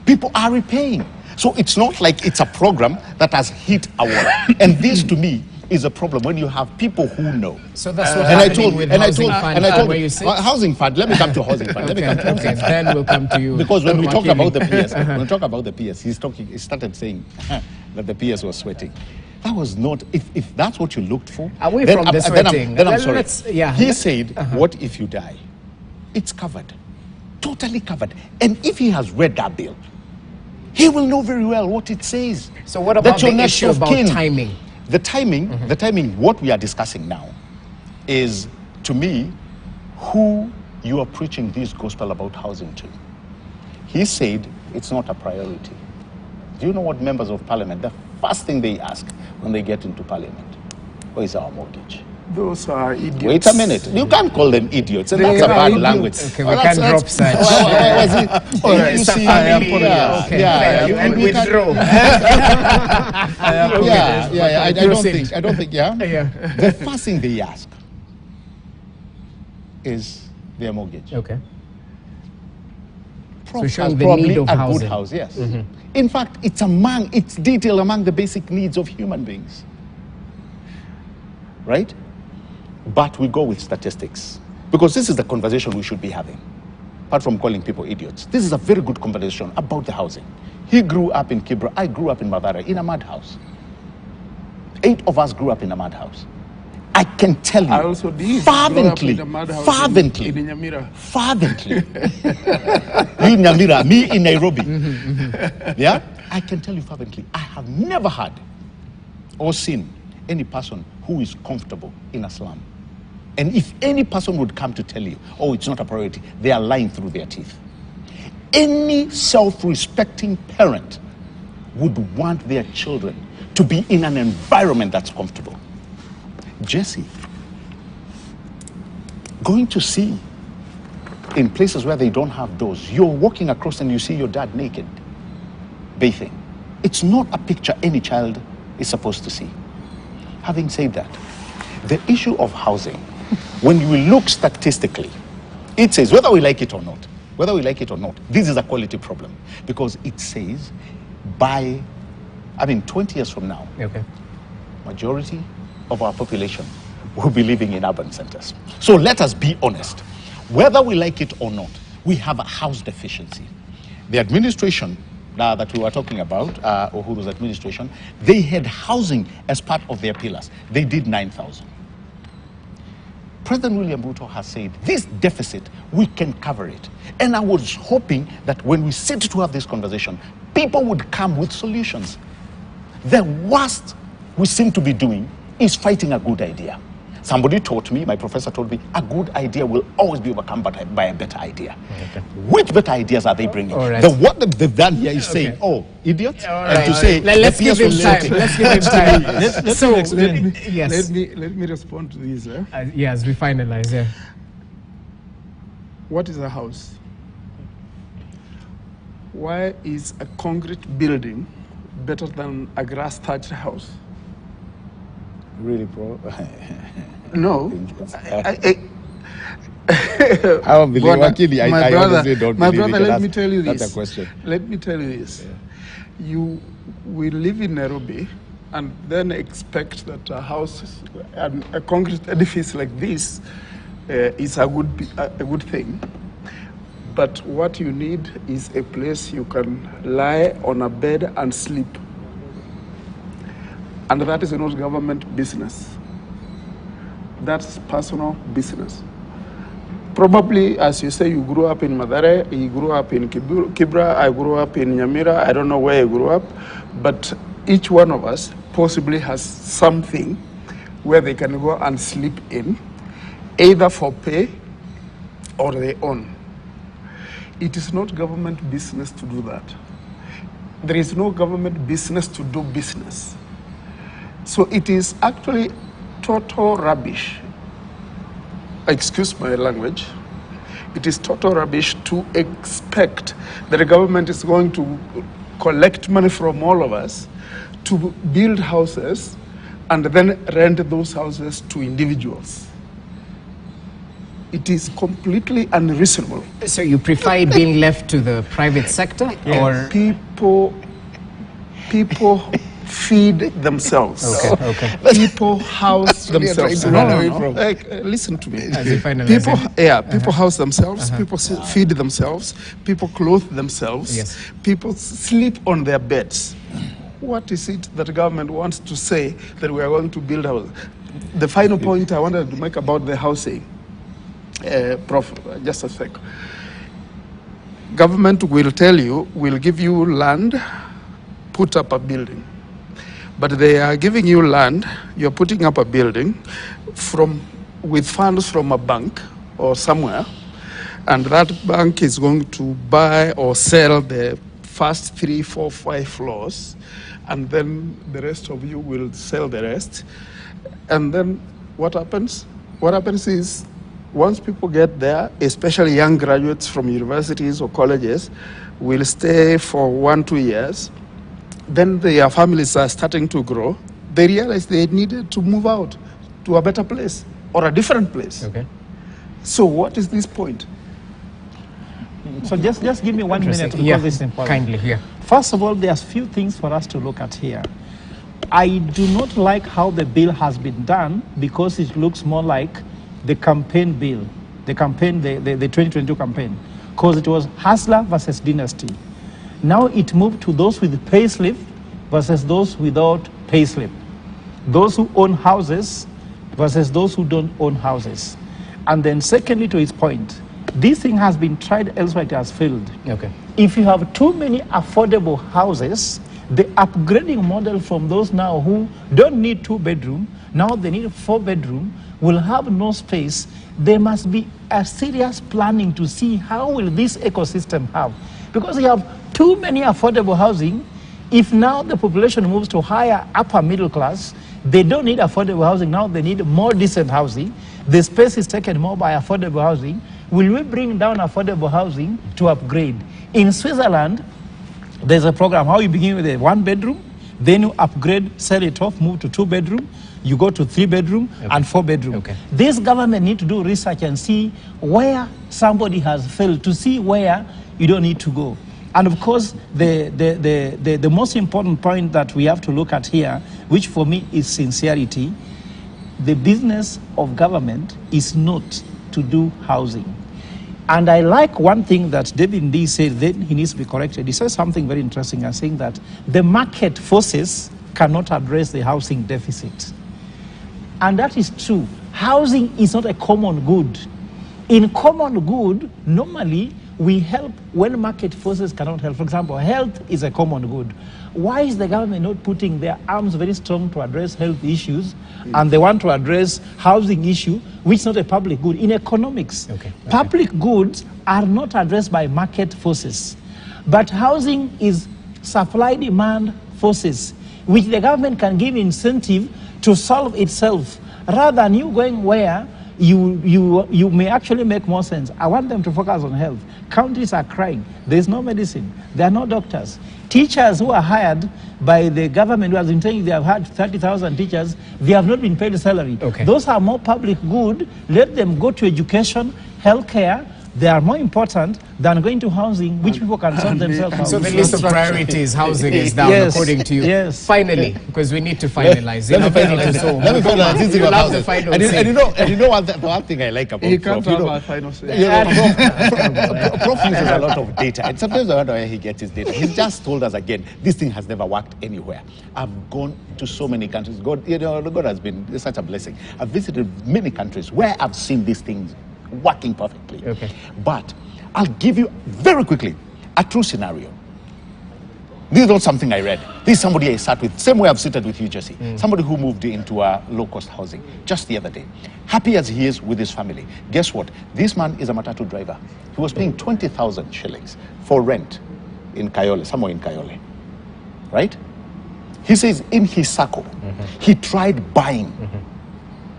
C: People are repaying. So it's not like it's a program that has hit a wall. And this, to me, is a problem when you have people who know.
A: So that's what happening with housing fund.
C: Where you say housing fund. Let me come to housing fund. Let me come to housing fund.
A: Then we'll come to you.
C: Because when we talk about the PS, when we talk about the PS, he started saying that the PS was sweating. That was not. If that's what you looked for,
A: away from the sweating.
C: Then I'm sorry. He said, "What if you die? It's covered, totally covered." And if he has read that bill, he will know very well what it says.
A: So what about the issue about timing?
C: The timing, what we are discussing now is, to me, who you are preaching this gospel about housing to. He said it's not a priority. Do you know what members of parliament, the first thing they ask when they get into parliament? Where is our mortgage?
D: Those are idiots.
C: Wait a minute. You can't call them idiots. And that's a bad language.
A: Okay, we can drop such.
C: And withdraw. I don't think. The first thing they ask is their mortgage.
A: Okay.
C: So showing the need of housing. Good house, yes. In fact, it's detailed among the basic needs of human beings. Right? But we go with statistics, because this is the conversation we should be having, apart from calling people idiots. This is a very good conversation about the housing. He grew up in Kibra, I grew up in Madaraka, in a mud house. 8 of us grew up in a mud house. I can tell you,
D: I also did
C: fervently,
D: in in
C: Nyamira. You in Nyamira, me in Nairobi. Yeah? I can tell you fervently, I have never had or seen any person who is comfortable in a slum. And if any person would come to tell you, oh, it's not a priority, they are lying through their teeth. Any self-respecting parent would want their children to be in an environment that's comfortable. Jesse, going to see in places where they don't have doors, you're walking across and you see your dad naked. bathing. It's not a picture any child is supposed to see. Having said that, the issue of housing, when you look statistically, it says, whether we like it or not, this is a quality problem, because it says by, 20 years from now,
A: Okay.
C: majority of our population will be living in urban centers. So let us be honest. Whether we like it or not, we have a house deficiency. The administration that we were talking about, Uhuru's administration, they had housing as part of their pillars. They did 9,000. President William Ruto has said, this deficit, we can cover it. And I was hoping that when we sit to have this conversation, people would come with solutions. The worst we seem to be doing is fighting a good idea. Somebody taught me, my professor told me, a good idea will always be overcome by a better idea.
A: Okay.
C: Which better ideas are they bringing?
A: Right.
C: What they've done here is saying, oh, idiots, and to say,
A: let's give him time. Let's give him time. Yes.
D: Let me respond to this.
A: Yes, we finalize. Yeah.
D: What is a house? Why is a concrete building better than a grass-thatched house?
C: Really, bro?
D: No.
C: I don't believe Wakili. I honestly don't
D: my
C: believe
D: brother,
C: it.
D: let me tell you this.
C: That's a question.
D: Let me tell you this. You will live in Nairobi and then expect that a house, a concrete edifice like this is a good thing. But what you need is a place you can lie on a bed and sleep. And that is not government business. That's personal business. Probably, as you say, you grew up in Madaraka, you grew up in Kibra, I grew up in Nyamira, I don't know where you grew up, but each one of us possibly has something where they can go and sleep in, either for pay or they own. It is not government business to do that. There is no government business to do business. So it is actually total rubbish. Excuse my language. It is total rubbish to expect that the government is going to collect money from all of us to build houses and then rent those houses to individuals. It is completely unreasonable.
A: So you prefer it being left to the private sector, or
D: people feed themselves.
A: Okay.
D: People house themselves. Listen to me. People house themselves. People feed themselves. People clothe themselves.
A: Yes.
D: People sleep on their beds. What is it that the government wants to say that we are going to build houses? The final point I wanted to make about the housing, Prof, just a sec. Government will tell you, will give you land, put up a building. But they are giving you land, you're putting up a building with funds from a bank or somewhere, and that bank is going to buy or sell the first 3, 4, 5 floors, and then the rest of you will sell the rest. And then what happens? What happens is, once people get there, especially young graduates from universities or colleges, will stay for 1, 2 years. Then their families are starting to grow. They realize they needed to move out to a better place or a different place.
A: Okay.
D: So what is this point?
E: So just give me 1 minute because this is important.
A: Kindly, yeah.
E: First of all, there's few things for us to look at here. I do not like how the bill has been done because it looks more like the campaign bill, the 2022 campaign, because it was hustler versus dynasty. Now it moved to those with pay slip versus those without pay slip. Those who own houses versus those who don't own houses. And then secondly, to its point, this thing has been tried elsewhere, it has failed.
A: Okay.
E: If you have too many affordable houses, the upgrading model from those now who don't need 2-bedroom, now they need 4-bedroom, will have no space. There must be a serious planning to see how will this ecosystem have. Because you have too many affordable housing. If now the population moves to higher upper middle class, they don't need affordable housing, now they need more decent housing. The space is taken more by affordable housing. Will we bring down affordable housing to upgrade? In Switzerland, There's a program how you begin with a 1 bedroom, then you upgrade, sell it off, move to 2 bedroom, you go to 3 bedroom and 4 bedroom.
A: Okay.
E: This government need to do research and see where somebody has failed, to see where you don't need to go. And of course, the most important point that we have to look at here, which for me is sincerity, the business of government is not to do housing. And I like one thing that David Ndii said, then he needs to be corrected. He says something very interesting, and saying that the market forces cannot address the housing deficit. And that is true. Housing is not a common good. In common good, normally we help when market forces cannot help. For example, health is a common good. Why is the government not putting their arms very strong to address health issues, and they want to address housing issue, which is not a public good? In economics, public goods are not addressed by market forces. But housing is supply-demand forces, which the government can give incentive to solve itself, rather than you going where you may actually make more sense. I want them to focus on health. Counties are crying. There's no medicine. There are no doctors. Teachers who are hired by the government, who has been saying they have had 30,000 teachers, they have not been paid a salary.
A: Okay.
E: Those are more public good. Let them go to education, healthcare. They are more important than going to housing, which people can solve themselves out.
A: So the list of priorities, housing is down,
E: Yes.
A: according to you.
E: Yes.
A: Finally, because we need to finalize.
C: Let me finalize this
A: You
C: about
A: love the
C: housing.
A: final
C: And
A: say.
C: you know one thing I like about
D: He can't
C: Prof, you
D: have
C: know,
D: a final say.
C: Prof uses a lot of data, and sometimes I wonder where he gets his data. He's just told us again, this thing has never worked anywhere. I've gone to so many countries. God has been such a blessing. I've visited many countries where I've seen these things working perfectly.
A: Okay.
C: But I'll give you very quickly a true scenario. This is not something I read. This is somebody I sat with, same way I've sat with you, Jesse. Somebody who moved into a low-cost housing just the other day. Happy as he is with his family. Guess what? This man is a matatu driver. He was paying 20,000 shillings for rent in Kayole, somewhere in Kayole. Right? He says in his circle, he tried buying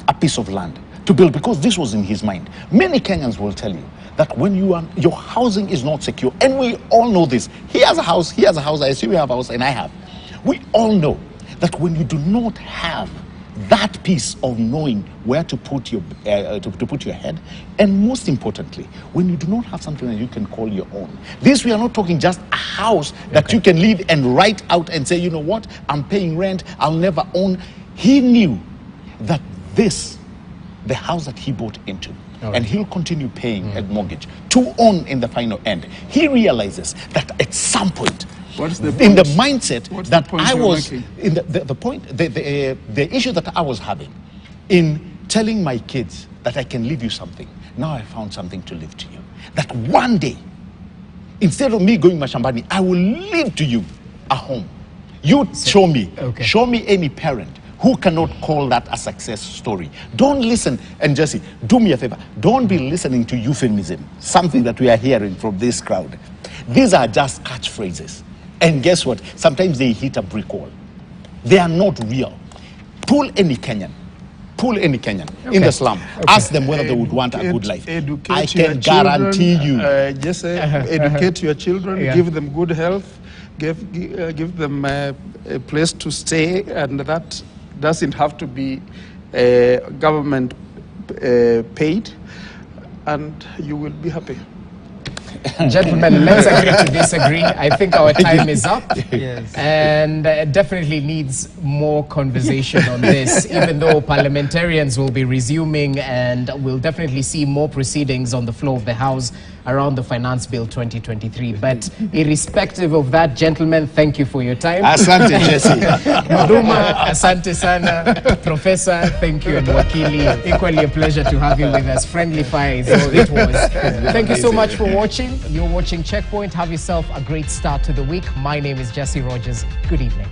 C: a piece of land to build, because this was in his mind. Many Kenyans will tell you that when your housing is not secure, and we all know this. He has a house, I assume you have a house, and I have. We all know that when you do not have that piece of knowing where to put your to put your head, and most importantly, when you do not have something that you can call your own. This, we are not talking just a house that you can live and write out and say, you know what, I'm paying rent, I'll never own. He knew that the house that he bought into, and he'll continue paying a mortgage to own in the final end. He realizes that at some point,
D: What's the
C: in the
D: point?
C: mindset
D: What's
C: that
D: the point
C: I
D: you're
C: was
D: making?
C: in the issue that I was having in telling my kids that I can leave you something. Now I found something to leave to you. That one day, instead of me going mashambani, I will leave to you a home. You show me any parent who cannot call that a success story. Don't listen, and Jesse, do me a favor, don't be listening to euphemism, something that we are hearing from this crowd. These are just catchphrases. And guess what? Sometimes they hit a brick wall. They are not real. Pull any Kenyan in the slum. Ask them whether they would want a good life. I can guarantee you.
D: Just educate your children, give them good health, give them a place to stay, and that doesn't have to be government paid, and you will be happy.
A: Gentlemen, let's agree to disagree. I think our time is up.
E: Yes.
A: And definitely needs more conversation on this, even though parliamentarians will be resuming, and we'll definitely see more proceedings on the floor of the House around the Finance Bill 2023. But irrespective of that, gentlemen, thank you for your time.
C: Asante, Jesse.
A: Muduma, asante sana. Professor, thank you. And Wakili, equally a pleasure to have you with us. Friendly fire is all it was. Thank you so much for watching. You're watching Checkpoint. Have yourself a great start to the week. My name is Jesse Rogers. Good evening.